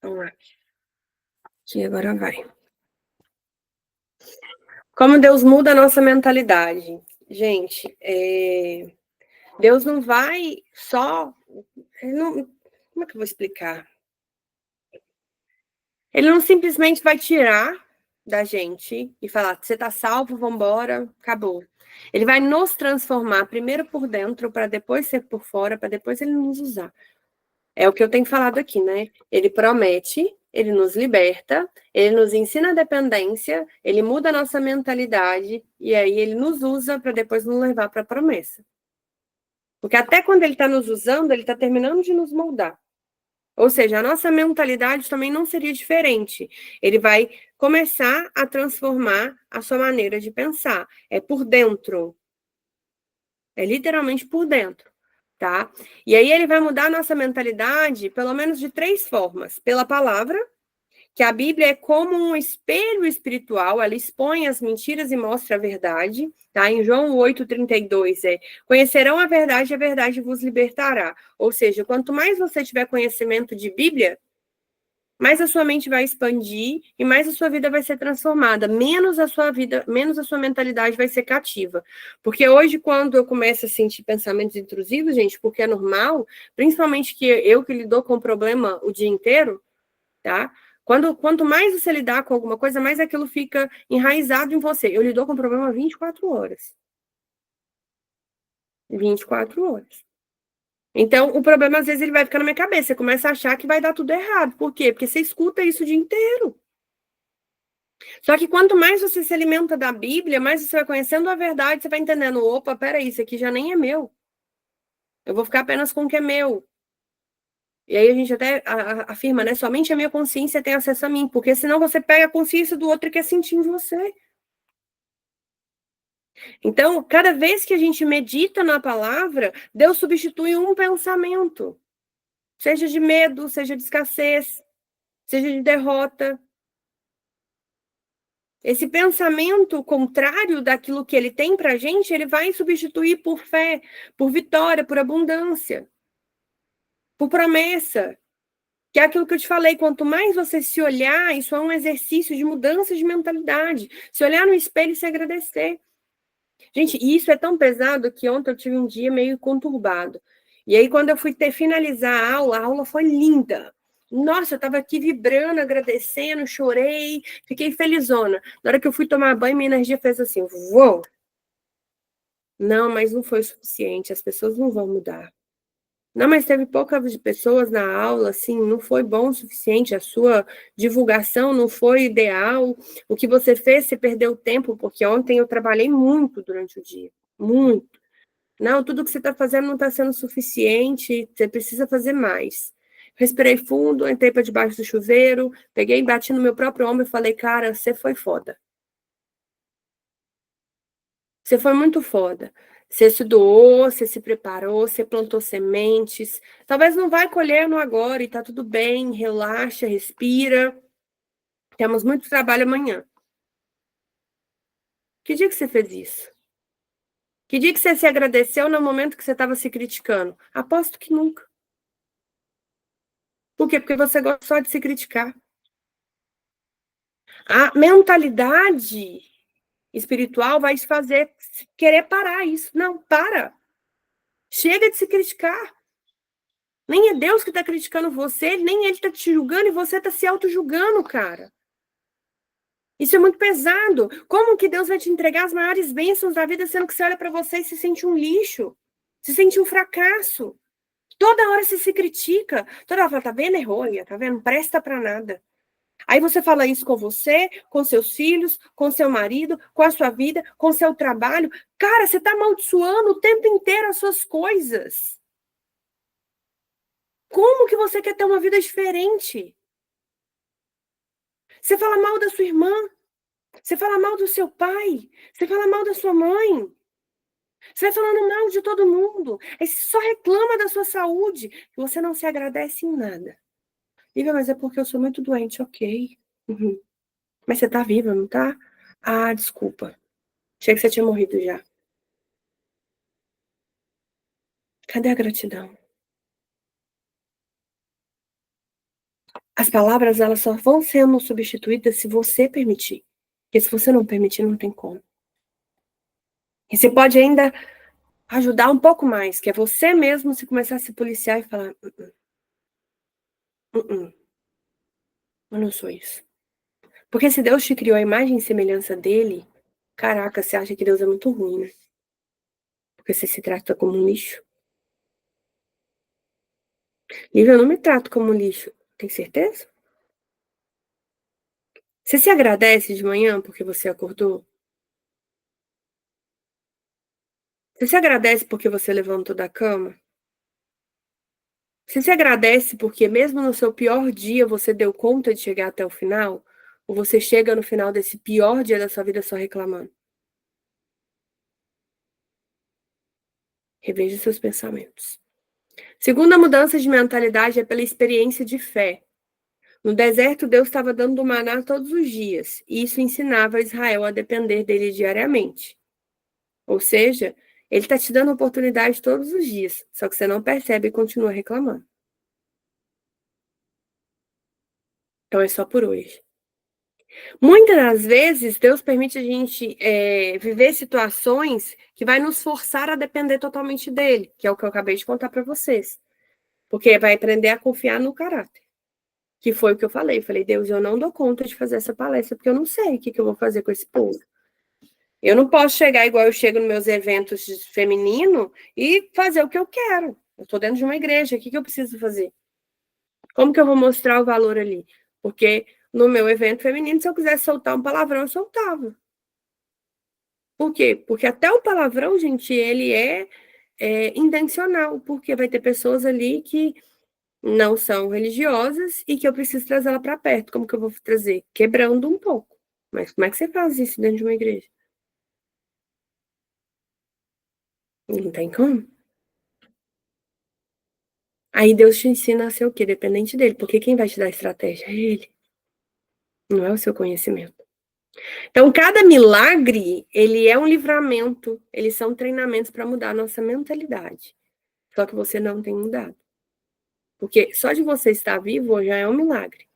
Vamos lá. Aqui agora vai. Como Deus muda a nossa mentalidade. Gente, Deus não vai só. Como é que eu vou explicar? Ele não simplesmente vai tirar da gente e falar: você está salvo, vamos embora, acabou. Ele vai nos transformar primeiro por dentro, para depois ser por fora, para depois ele nos usar. É o que eu tenho falado aqui, né? Ele promete, ele nos liberta, ele nos ensina a dependência, ele muda a nossa mentalidade e aí ele nos usa para depois nos levar para a promessa. Porque até quando ele está nos usando, ele está terminando de nos moldar. Ou seja, a nossa mentalidade também não seria diferente. Ele vai começar a transformar a sua maneira de pensar. É por dentro. É literalmente por dentro, tá? E aí ele vai mudar a nossa mentalidade, pelo menos de 3 formas. Pela palavra, que a Bíblia é como um espelho espiritual, ela expõe as mentiras e mostra a verdade, tá? Em João 8,32 conhecerão a verdade vos libertará. Ou seja, quanto mais você tiver conhecimento de Bíblia, mais a sua mente vai expandir e mais a sua vida vai ser transformada, menos a sua mentalidade vai ser cativa. Porque hoje, quando eu começo a sentir pensamentos intrusivos, gente, porque é normal, principalmente que eu que lido com o problema o dia inteiro, tá? Quanto mais você lidar com alguma coisa, mais aquilo fica enraizado em você. Eu lido com o problema 24 horas. 24 horas. Então, o problema, às vezes, ele vai ficar na minha cabeça. Você começa a achar que vai dar tudo errado. Por quê? Porque você escuta isso o dia inteiro. Só que quanto mais você se alimenta da Bíblia, mais você vai conhecendo a verdade, você vai entendendo, opa, peraí, isso aqui já nem é meu. Eu vou ficar apenas com o que é meu. E aí a gente até afirma, né? Somente a minha consciência tem acesso a mim, porque senão você pega a consciência do outro e quer sentir em você. Então, cada vez que a gente medita na palavra, Deus substitui um pensamento. Seja de medo, seja de escassez, seja de derrota. Esse pensamento contrário daquilo que ele tem para a gente, ele vai substituir por fé, por vitória, por abundância, por promessa. Que é aquilo que eu te falei, quanto mais você se olhar, isso é um exercício de mudança de mentalidade. Se olhar no espelho e se agradecer. Gente, isso é tão pesado que ontem eu tive um dia meio conturbado. E aí, quando eu fui finalizar a aula foi linda. Nossa, eu estava aqui vibrando, agradecendo, chorei, fiquei felizona. Na hora que eu fui tomar banho, minha energia fez assim, uou! Não, mas não foi o suficiente, as pessoas não vão mudar. Não, mas teve poucas pessoas na aula, assim, não foi bom o suficiente, a sua divulgação não foi ideal, o que você fez, você perdeu tempo, porque ontem eu trabalhei muito durante o dia, muito. Não, tudo que você está fazendo não está sendo suficiente, você precisa fazer mais. Respirei fundo, entrei para debaixo do chuveiro, peguei, bati no meu próprio ombro e falei, cara, você foi foda. Você foi muito foda. Você se doou, você se preparou, você plantou sementes. Talvez não vai colher no agora e tá tudo bem, relaxa, respira. Temos muito trabalho amanhã. Que dia que você fez isso? Que dia que você se agradeceu no momento que você estava se criticando? Aposto que nunca. Por quê? Porque você gosta só de se criticar. A mentalidade espiritual vai te fazer querer parar isso. Não, para. Chega de se criticar. Nem é Deus que está criticando você, nem ele está te julgando e você está se auto-julgando, cara. Isso é muito pesado. Como que Deus vai te entregar as maiores bênçãos da vida, sendo que você olha para você e se sente um lixo, se sente um fracasso? Toda hora você se critica, toda hora fala, tá vendo, errou, tá vendo, não presta para nada. Aí você fala isso com você, com seus filhos, com seu marido, com a sua vida, com seu trabalho. Cara, você tá amaldiçoando o tempo inteiro as suas coisas. Como que você quer ter uma vida diferente? Você fala mal da sua irmã, você fala mal do seu pai, você fala mal da sua mãe, você vai falando mal de todo mundo, aí você só reclama da sua saúde, você não se agradece em nada. Lívia, mas é porque eu sou muito doente, ok. Uhum. Mas você tá viva, não tá? Ah, desculpa. Achei que você tinha morrido já. Cadê a gratidão? As palavras, elas só vão sendo substituídas se você permitir. Porque se você não permitir, não tem como. E você pode ainda ajudar um pouco mais, que é você mesmo se começar a se policiar e falar, uh-uh, eu não sou isso. Porque se Deus te criou a imagem e semelhança dele, caraca, você acha que Deus é muito ruim, né? Porque você se trata como um lixo. Lívia, eu não me trato como um lixo. Tem certeza? Você se agradece de manhã porque você acordou? Você se agradece porque você levantou da cama? Você se agradece porque mesmo no seu pior dia você deu conta de chegar até o final? Ou você chega no final desse pior dia da sua vida só reclamando? Reveja seus pensamentos. Segunda mudança de mentalidade é pela experiência de fé. No deserto, Deus estava dando maná todos os dias, e isso ensinava Israel a depender dele diariamente. Ou seja, ele está te dando oportunidade todos os dias, só que você não percebe e continua reclamando. Então é só por hoje. Muitas das vezes, Deus permite a gente viver situações que vai nos forçar a depender totalmente dele, que é o que eu acabei de contar para vocês. Porque vai aprender a confiar no caráter. Que foi o que eu falei. Eu falei, Deus, eu não dou conta de fazer essa palestra, porque eu não sei o que eu vou fazer com esse povo. Eu não posso chegar igual eu chego nos meus eventos feminino e fazer o que eu quero. Eu estou dentro de uma igreja, o que eu preciso fazer? Como que eu vou mostrar o valor ali? Porque no meu evento feminino, se eu quisesse soltar um palavrão, eu soltava. Por quê? Porque até o palavrão, gente, ele é intencional, porque vai ter pessoas ali que não são religiosas e que eu preciso trazer ela para perto. Como que eu vou trazer? Quebrando um pouco. Mas como é que você faz isso dentro de uma igreja? Não tem como. Aí Deus te ensina a ser o quê? Dependente dele, porque quem vai te dar a estratégia é ele, não é o seu conhecimento. Então, cada milagre, ele é um livramento, eles são treinamentos para mudar a nossa mentalidade. Só que você não tem mudado. Porque só de você estar vivo já é um milagre.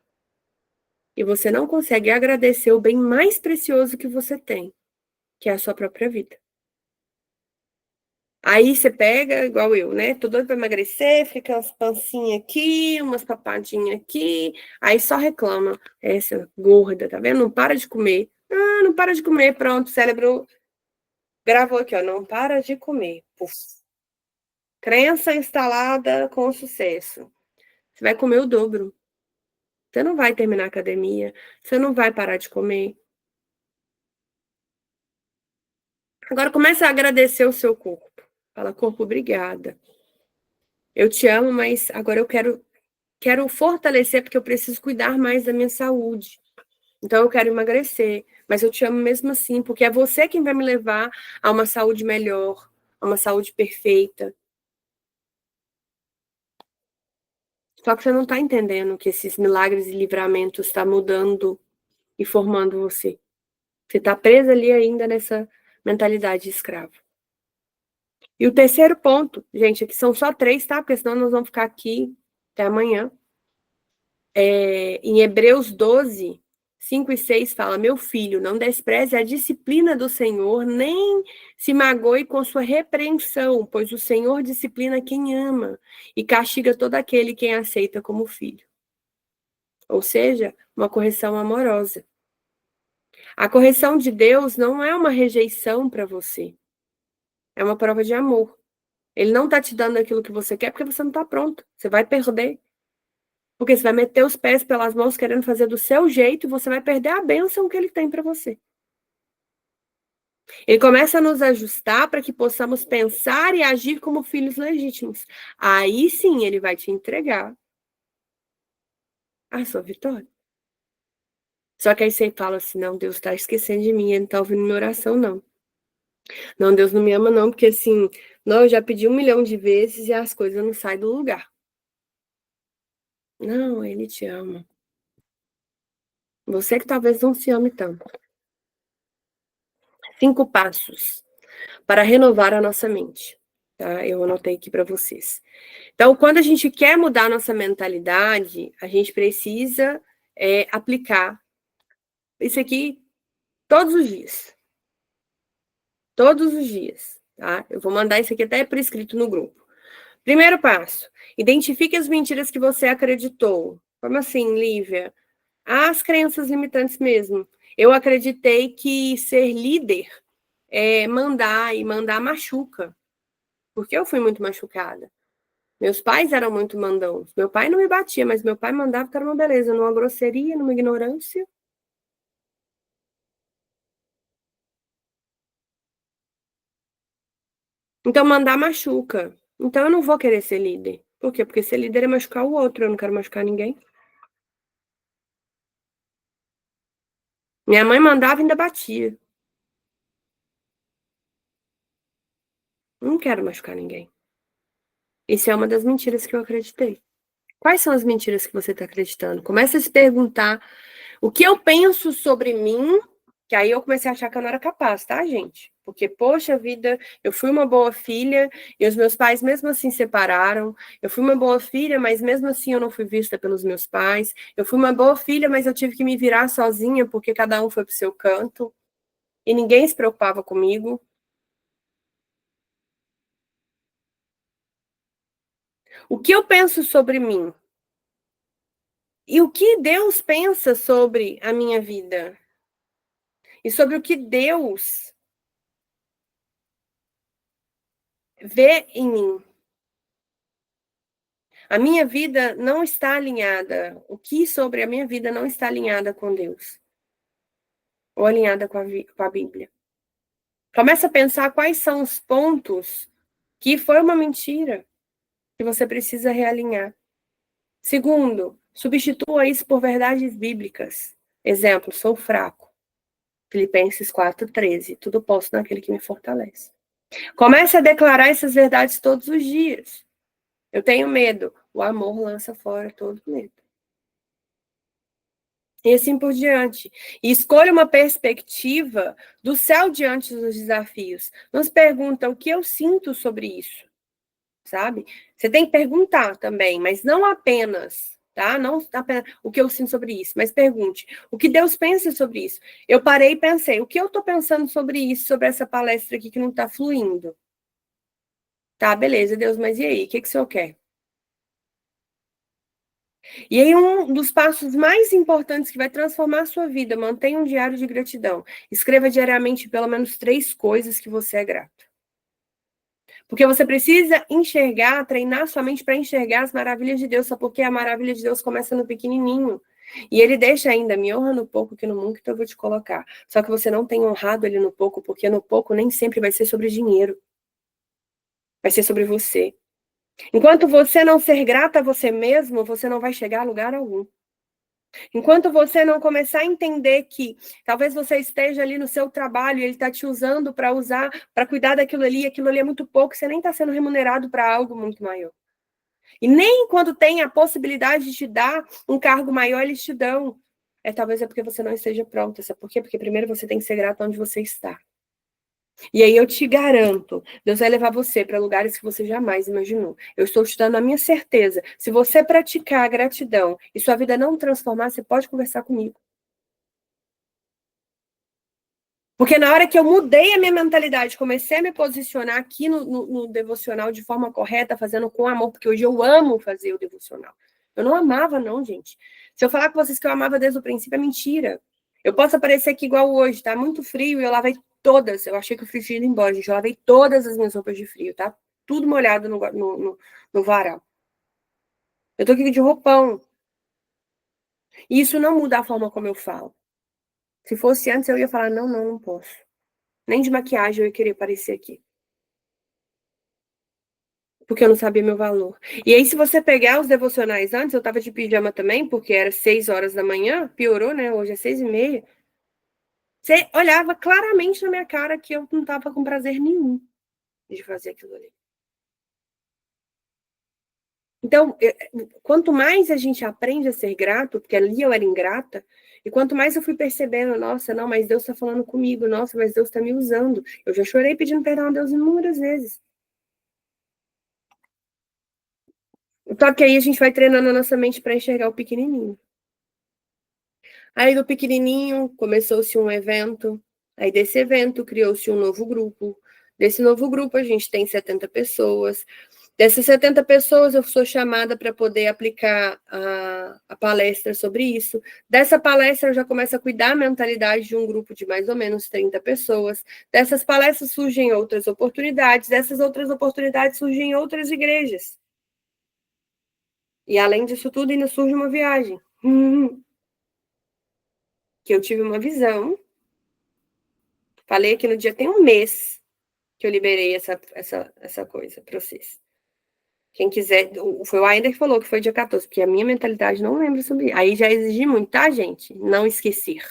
E você não consegue agradecer o bem mais precioso que você tem, que é a sua própria vida. Aí você pega, igual eu, né? Tô doido pra emagrecer, fica umas pancinhas aqui, umas papadinhas aqui, aí só reclama. Essa gorda, tá vendo? Não para de comer. Ah, não para de comer, pronto, o cérebro gravou aqui, ó. Não para de comer. Puf. Crença instalada com sucesso. Você vai comer o dobro. Você não vai terminar a academia, você não vai parar de comer. Agora comece a agradecer o seu corpo. Fala, corpo, obrigada. Eu te amo, mas agora eu quero fortalecer porque eu preciso cuidar mais da minha saúde. Então eu quero emagrecer, mas eu te amo mesmo assim, porque é você quem vai me levar a uma saúde melhor, a uma saúde perfeita. Só que você não está entendendo que esses milagres e livramentos estão mudando e formando você. Você está presa ali ainda nessa mentalidade de escravo. E o terceiro ponto, gente, aqui são só 3, tá? Porque senão nós vamos ficar aqui até amanhã. Em Hebreus 12, 5 e 6 fala: meu filho, não despreze a disciplina do Senhor, nem se magoe com sua repreensão, pois o Senhor disciplina quem ama e castiga todo aquele quem aceita como filho. Ou seja, uma correção amorosa. A correção de Deus não é uma rejeição para você, é uma prova de amor. Ele não está te dando aquilo que você quer porque você não está pronto. Você vai perder. Porque você vai meter os pés pelas mãos querendo fazer do seu jeito e você vai perder a bênção que ele tem para você. Ele começa a nos ajustar para que possamos pensar e agir como filhos legítimos. Aí sim ele vai te entregar a sua vitória. Só que aí você fala assim, não, Deus está esquecendo de mim, ele não está ouvindo minha oração, não. Não, Deus não me ama, não, porque assim, não, eu já pedi 1 milhão de vezes e as coisas não saem do lugar. Não, ele te ama. Você que talvez não se ame tanto. 5 passos para renovar a nossa mente. Tá? Eu anotei aqui para vocês. Então, quando a gente quer mudar a nossa mentalidade, a gente precisa aplicar isso aqui todos os dias. Todos os dias. Tá? Eu vou mandar isso aqui até por escrito no grupo. Primeiro passo, identifique as mentiras que você acreditou. Como assim, Lívia? As crenças limitantes mesmo. Eu acreditei que ser líder é mandar, e mandar machuca. Porque eu fui muito machucada. Meus pais eram muito mandões. Meu pai não me batia, mas meu pai mandava que era uma beleza, numa grosseria, numa ignorância. Então, mandar machuca. Então, eu não vou querer ser líder. Por quê? Porque ser líder é machucar o outro. Eu não quero machucar ninguém. Minha mãe mandava e ainda batia. Não quero machucar ninguém. Isso é uma das mentiras que eu acreditei. Quais são as mentiras que você está acreditando? Começa a se perguntar o que eu penso sobre mim, que aí eu comecei a achar que eu não era capaz, tá, gente? Porque, poxa vida, eu fui uma boa filha e os meus pais mesmo assim separaram. Eu fui uma boa filha, mas mesmo assim eu não fui vista pelos meus pais. Eu fui uma boa filha, mas eu tive que me virar sozinha porque cada um foi pro seu canto e ninguém se preocupava comigo. O que eu penso sobre mim? E o que Deus pensa sobre a minha vida? E sobre o que Deus vê em mim. A minha vida não está alinhada. O que sobre a minha vida não está alinhada com Deus? Ou alinhada com a Bíblia? Começa a pensar quais são os pontos que foi uma mentira que você precisa realinhar. Segundo, substitua isso por verdades bíblicas. Exemplo, sou fraco. Filipenses 4:13. Tudo posso naquele que me fortalece. Comece a declarar essas verdades todos os dias. Eu tenho medo. O amor lança fora todo medo. E assim por diante. E escolha uma perspectiva do céu diante dos desafios. Não se pergunta o que eu sinto sobre isso, sabe? Você tem que perguntar também, mas não apenas, tá? Não apenas o que eu sinto sobre isso, mas pergunte o que Deus pensa sobre isso. Eu parei e pensei, o que eu tô pensando sobre isso, sobre essa palestra aqui que não tá fluindo? Tá, beleza, Deus, mas e aí? O que o senhor quer? E aí, um dos passos mais importantes que vai transformar a sua vida, mantenha um diário de gratidão. Escreva diariamente pelo menos 3 coisas que você é grato. Porque você precisa enxergar, treinar sua mente para enxergar as maravilhas de Deus, só porque a maravilha de Deus começa no pequenininho. E ele deixa ainda, me honra no pouco que no muito que eu vou te colocar. Só que você não tem honrado ele no pouco, porque no pouco nem sempre vai ser sobre dinheiro. Vai ser sobre você. Enquanto você não ser grata a você mesmo, você não vai chegar a lugar algum. Enquanto você não começar a entender que talvez você esteja ali no seu trabalho e ele está te usando para cuidar daquilo ali, e aquilo ali é muito pouco, você nem está sendo remunerado para algo muito maior. E nem quando tem a possibilidade de te dar um cargo maior, eles te dão. Talvez é porque você não esteja pronta. Sabe por quê? Porque primeiro você tem que ser grato onde você está. E aí eu te garanto, Deus vai levar você para lugares que você jamais imaginou. Eu estou te dando a minha certeza. Se você praticar a gratidão e sua vida não transformar, você pode conversar comigo. Porque na hora que eu mudei a minha mentalidade, comecei a me posicionar aqui no devocional de forma correta, fazendo com amor, porque hoje eu amo fazer o devocional. Eu não amava, não, gente. Se eu falar com vocês que eu amava desde o princípio, é mentira. Eu posso aparecer aqui igual hoje, tá muito frio e eu lavei todas. Eu achei que o frio tinha ido embora, gente. Eu lavei todas as minhas roupas de frio, tá? Tudo molhado no varal. Eu tô aqui de roupão. E isso não muda a forma como eu falo. Se fosse antes, eu ia falar, não, não, não posso. Nem de maquiagem eu ia querer aparecer aqui. Porque eu não sabia meu valor. E aí, se você pegar os devocionais antes, eu tava de pijama também, porque era 6 horas da manhã, piorou, né? Hoje é 6:30. Você olhava claramente na minha cara que eu não tava com prazer nenhum de fazer aquilo ali. Então, quanto mais a gente aprende a ser grato, porque ali eu era ingrata, e quanto mais eu fui percebendo, nossa, não, mas Deus tá falando comigo, nossa, mas Deus tá me usando. Eu já chorei pedindo perdão a Deus inúmeras vezes. Só que aí a gente vai treinando a nossa mente para enxergar o pequenininho. Aí do pequenininho começou-se um evento, aí desse evento criou-se um novo grupo. Desse novo grupo a gente tem 70 pessoas. Dessas 70 pessoas eu sou chamada para poder aplicar a palestra sobre isso. Dessa palestra eu já começo a cuidar da mentalidade de um grupo de mais ou menos 30 pessoas. Dessas palestras surgem outras oportunidades, dessas outras oportunidades surgem outras igrejas. E além disso tudo ainda surge uma viagem. Que eu tive uma visão. Falei aqui no dia, tem um mês que eu liberei essa coisa para vocês. Quem quiser, foi o Ainder que falou que foi dia 14, porque a minha mentalidade não lembra sobre isso. Aí já exigi muito, tá, gente? Não esquecer.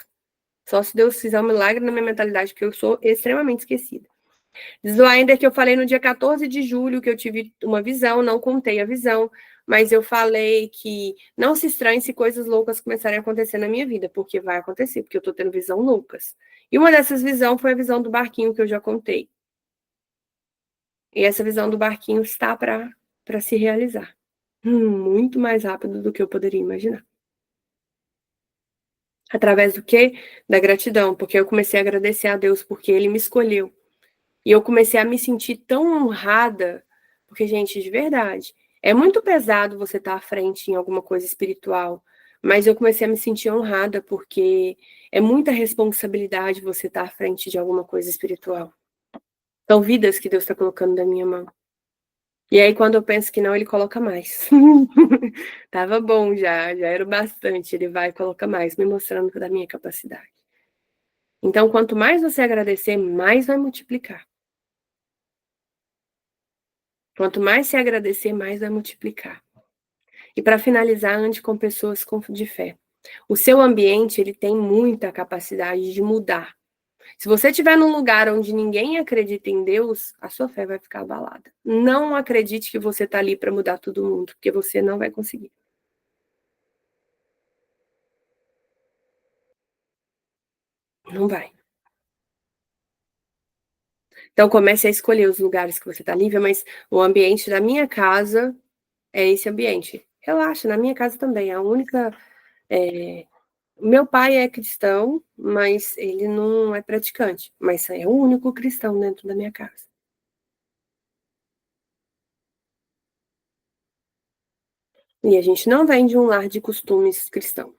Só se Deus fizer um milagre na minha mentalidade, porque eu sou extremamente esquecida. Diz o Ainder que eu falei no dia 14 de julho que eu tive uma visão, não contei a visão, mas eu falei que não se estranhe se coisas loucas começarem a acontecer na minha vida, porque vai acontecer, porque eu tô tendo visão loucas. E uma dessas visões foi a visão do barquinho que eu já contei. E essa visão do barquinho está para se realizar. Muito mais rápido do que eu poderia imaginar. Através do quê? Da gratidão, porque eu comecei a agradecer a Deus porque Ele me escolheu. E eu comecei a me sentir tão honrada, porque, gente, de verdade, é muito pesado você estar à frente em alguma coisa espiritual, mas eu comecei a me sentir honrada porque é muita responsabilidade você estar à frente de alguma coisa espiritual. São vidas que Deus está colocando na minha mão. E aí, quando eu penso que não, ele coloca mais. Tava bom já era o bastante. Ele vai e coloca mais, me mostrando da minha capacidade. Então, quanto mais você agradecer, mais vai multiplicar. Quanto mais se agradecer, mais vai multiplicar. E para finalizar, ande com pessoas de fé. O seu ambiente, ele tem muita capacidade de mudar. Se você estiver num lugar onde ninguém acredita em Deus, a sua fé vai ficar abalada. Não acredite que você está ali para mudar todo mundo, porque você não vai conseguir. Não vai. Então comece a escolher os lugares que você está livre, mas o ambiente da minha casa é esse ambiente. Relaxa, na minha casa também. A única. Meu pai é cristão, mas ele não é praticante. Mas é o único cristão dentro da minha casa. E a gente não vem de um lar de costumes cristão.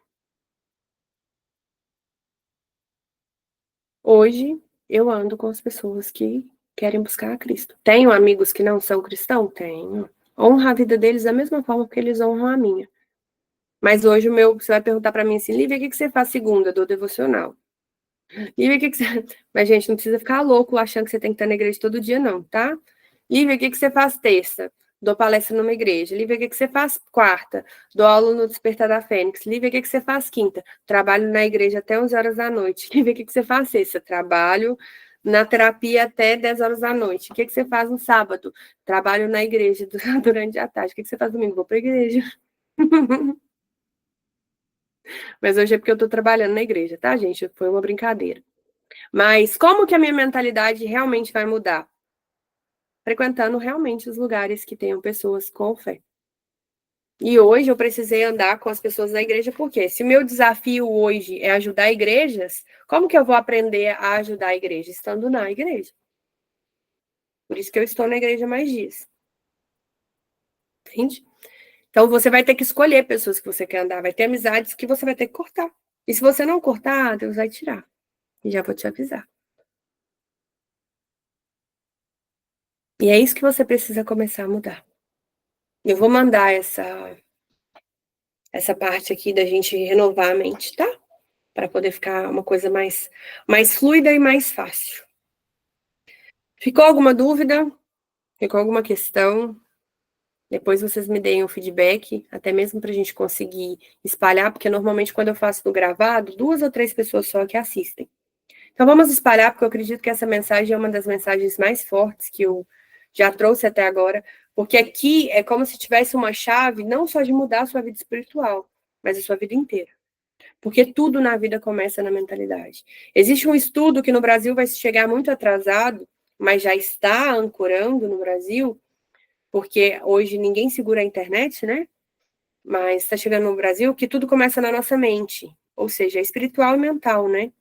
Hoje eu ando com as pessoas que querem buscar a Cristo. Tenho amigos que não são cristãos? Tenho. Honro a vida deles da mesma forma que eles honram a minha. Mas hoje você vai perguntar para mim assim, Lívia, o que você faz segunda? Do devocional. Lívia, o que você... Mas, gente, não precisa ficar louco achando que você tem que estar na igreja todo dia, não, tá? Lívia, o que você faz terça? Dou palestra numa igreja. Lívia, o que você faz quarta? Dou aula no Despertar da Fênix. Lívia, o que você faz quinta? Trabalho na igreja até 11 horas da noite. Lívia, o que você faz sexta? Trabalho na terapia até 10 horas da noite. O que você faz no sábado? Trabalho na igreja durante a tarde. O que você faz domingo? Vou para a igreja. Mas hoje é porque eu estou trabalhando na igreja, tá, gente? Foi uma brincadeira. Mas como que a minha mentalidade realmente vai mudar? Frequentando realmente os lugares que tenham pessoas com fé. E hoje eu precisei andar com as pessoas da igreja, porque se o meu desafio hoje é ajudar igrejas, como que eu vou aprender a ajudar a igreja? Estando na igreja. Por isso que eu estou na igreja mais dias. Entende? Então você vai ter que escolher pessoas que você quer andar, vai ter amizades que você vai ter que cortar. E se você não cortar, Deus vai tirar. E já vou te avisar. E é isso que você precisa começar a mudar. Eu vou mandar essa parte aqui da gente renovar a mente, tá? Para poder ficar uma coisa mais fluida e mais fácil. Ficou alguma dúvida? Ficou alguma questão? Depois vocês me deem um feedback, até mesmo para a gente conseguir espalhar, porque normalmente quando eu faço no gravado, 2 ou 3 pessoas só que assistem. Então vamos espalhar, porque eu acredito que essa mensagem é uma das mensagens mais fortes que eu já trouxe até agora, porque aqui é como se tivesse uma chave, não só de mudar a sua vida espiritual, mas a sua vida inteira. Porque tudo na vida começa na mentalidade. Existe um estudo que no Brasil vai chegar muito atrasado, mas já está ancorando no Brasil, porque hoje ninguém segura a internet, né? Mas está chegando no Brasil que tudo começa na nossa mente, ou seja, é espiritual e mental, né?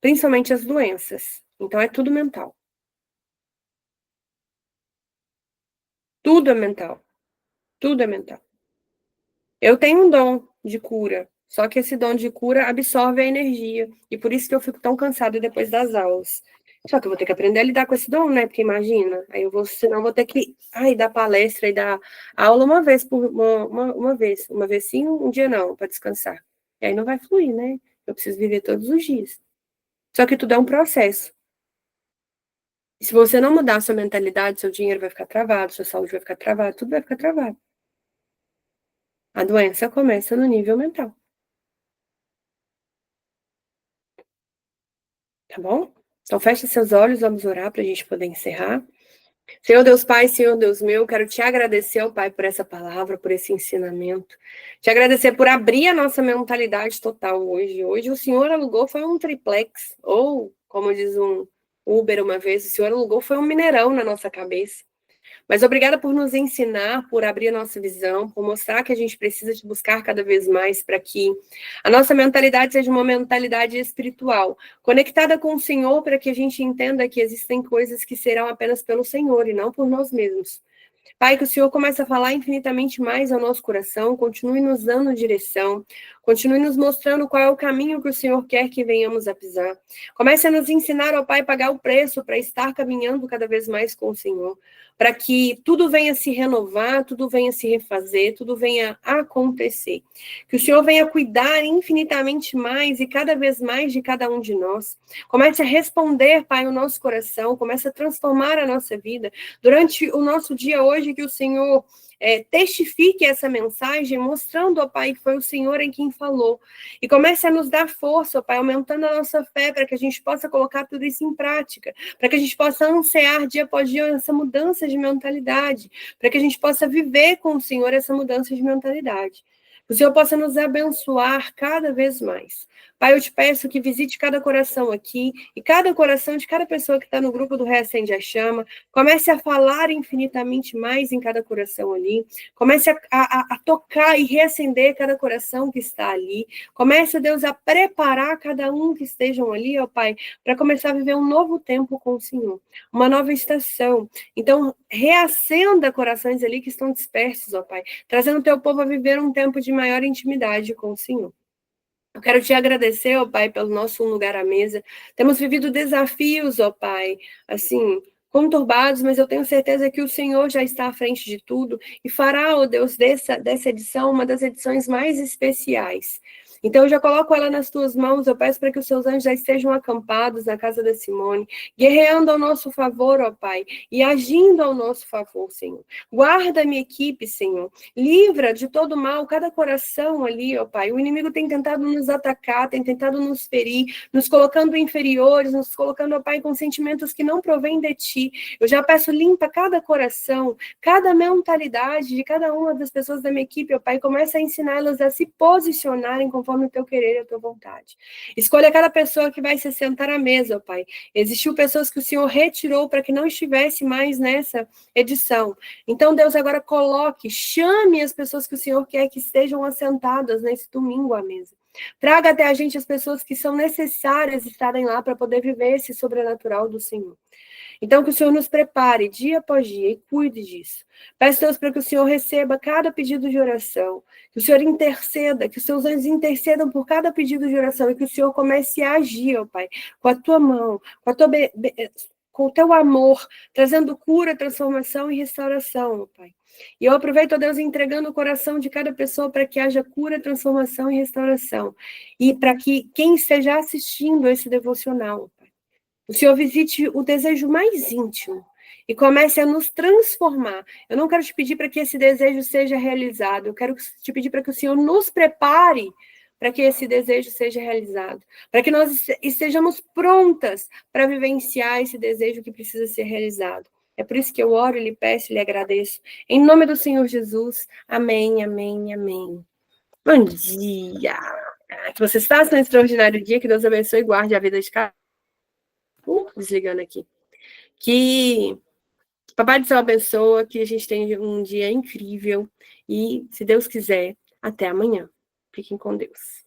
Principalmente as doenças. Então é tudo mental. Tudo é mental. Tudo é mental. Eu tenho um dom de cura, só que esse dom de cura absorve a energia, e por isso que eu fico tão cansada depois das aulas. Só que eu vou ter que aprender a lidar com esse dom, né? Porque imagina, aí eu vou, senão eu vou ter que dar palestra e dar aula uma vez por uma vez sim, um dia não, para descansar. E aí não vai fluir, né? Eu preciso viver todos os dias. Só que tudo é um processo. E se você não mudar a sua mentalidade, seu dinheiro vai ficar travado, sua saúde vai ficar travada, tudo vai ficar travado. A doença começa no nível mental. Tá bom? Então feche seus olhos, vamos orar para a gente poder encerrar. Senhor Deus Pai, Senhor Deus meu, quero te agradecer, ó Pai, por essa palavra, por esse ensinamento. Te agradecer por abrir a nossa mentalidade total hoje. Hoje o Senhor alugou, foi um triplex, ou, como diz um Uber uma vez, o Senhor alugou, foi um Mineirão na nossa cabeça. Mas obrigada por nos ensinar, por abrir a nossa visão, por mostrar que a gente precisa te buscar cada vez mais para que a nossa mentalidade seja uma mentalidade espiritual, conectada com o Senhor, para que a gente entenda que existem coisas que serão apenas pelo Senhor e não por nós mesmos. Pai, que o Senhor comece a falar infinitamente mais ao nosso coração, continue nos dando direção, continue nos mostrando qual é o caminho que o Senhor quer que venhamos a pisar. Comece a nos ensinar, ó Pai, a pagar o preço para estar caminhando cada vez mais com o Senhor, para que tudo venha se renovar, tudo venha se refazer, tudo venha acontecer. Que o Senhor venha cuidar infinitamente mais e cada vez mais de cada um de nós. Comece a responder, Pai, o nosso coração, comece a transformar a nossa vida. Durante o nosso dia hoje, que o Senhor testifique essa mensagem, mostrando, ó Pai, que foi o Senhor em quem falou. E comece a nos dar força, ó Pai, aumentando a nossa fé, para que a gente possa colocar tudo isso em prática, para que a gente possa ansiar dia após dia essa mudança de mentalidade, para que a gente possa viver com o Senhor essa mudança de mentalidade. Que o Senhor possa nos abençoar cada vez mais. Pai, eu te peço que visite cada coração aqui e cada coração de cada pessoa que está no grupo do Reacende a Chama. Comece a falar infinitamente mais em cada coração ali. Comece a tocar e reacender cada coração que está ali. Comece, Deus, a preparar cada um que estejam ali, ó Pai, para começar a viver um novo tempo com o Senhor. Uma nova estação. Então, reacenda corações ali que estão dispersos, ó Pai, trazendo o teu povo a viver um tempo de maior intimidade com o Senhor. Eu quero te agradecer, ó Pai, pelo nosso lugar à mesa. Temos vivido desafios, ó Pai, assim, conturbados, mas eu tenho certeza que o Senhor já está à frente de tudo e fará, ó Deus, dessa edição uma das edições mais especiais. Então, eu já coloco ela nas tuas mãos, eu peço para que os seus anjos já estejam acampados na casa da Simone, guerreando ao nosso favor, ó Pai, e agindo ao nosso favor, Senhor. Guarda a minha equipe, Senhor. Livra de todo mal cada coração ali, ó Pai. O inimigo tem tentado nos atacar, tem tentado nos ferir, nos colocando inferiores, nos colocando, ó Pai, com sentimentos que não provêm de Ti. Eu já peço, limpa cada coração, cada mentalidade de cada uma das pessoas da minha equipe, ó Pai. Começa a ensiná-las a se posicionarem conforme o Teu querer e a Tua vontade. Escolha cada pessoa que vai se sentar à mesa, ó Pai. Existiu pessoas que o Senhor retirou para que não estivesse mais nessa edição. Então, Deus, agora coloque, chame as pessoas que o Senhor quer que estejam assentadas nesse domingo à mesa. Traga até a gente as pessoas que são necessárias estarem lá para poder viver esse sobrenatural do Senhor. Então, que o Senhor nos prepare dia após dia e cuide disso. Peço, Deus, para que o Senhor receba cada pedido de oração, que o Senhor interceda, que os seus anjos intercedam por cada pedido de oração e que o Senhor comece a agir, ó Pai, com a tua mão, com a tua com o teu amor, trazendo cura, transformação e restauração, ó Pai. E eu aproveito, ó Deus, entregando o coração de cada pessoa para que haja cura, transformação e restauração. E para que quem esteja assistindo esse devocional, o Senhor visite o desejo mais íntimo e comece a nos transformar. Eu não quero te pedir para que esse desejo seja realizado, eu quero te pedir para que o Senhor nos prepare para que esse desejo seja realizado, para que nós estejamos prontas para vivenciar esse desejo que precisa ser realizado. É por isso que eu oro, lhe peço e lhe agradeço. Em nome do Senhor Jesus, amém, amém, amém. Bom dia! Que vocês façam um extraordinário dia, que Deus abençoe e guarde a vida de cada desligando aqui. Que o Papai do Céu abençoe, que a gente tenha um dia incrível e, se Deus quiser, até amanhã. Fiquem com Deus.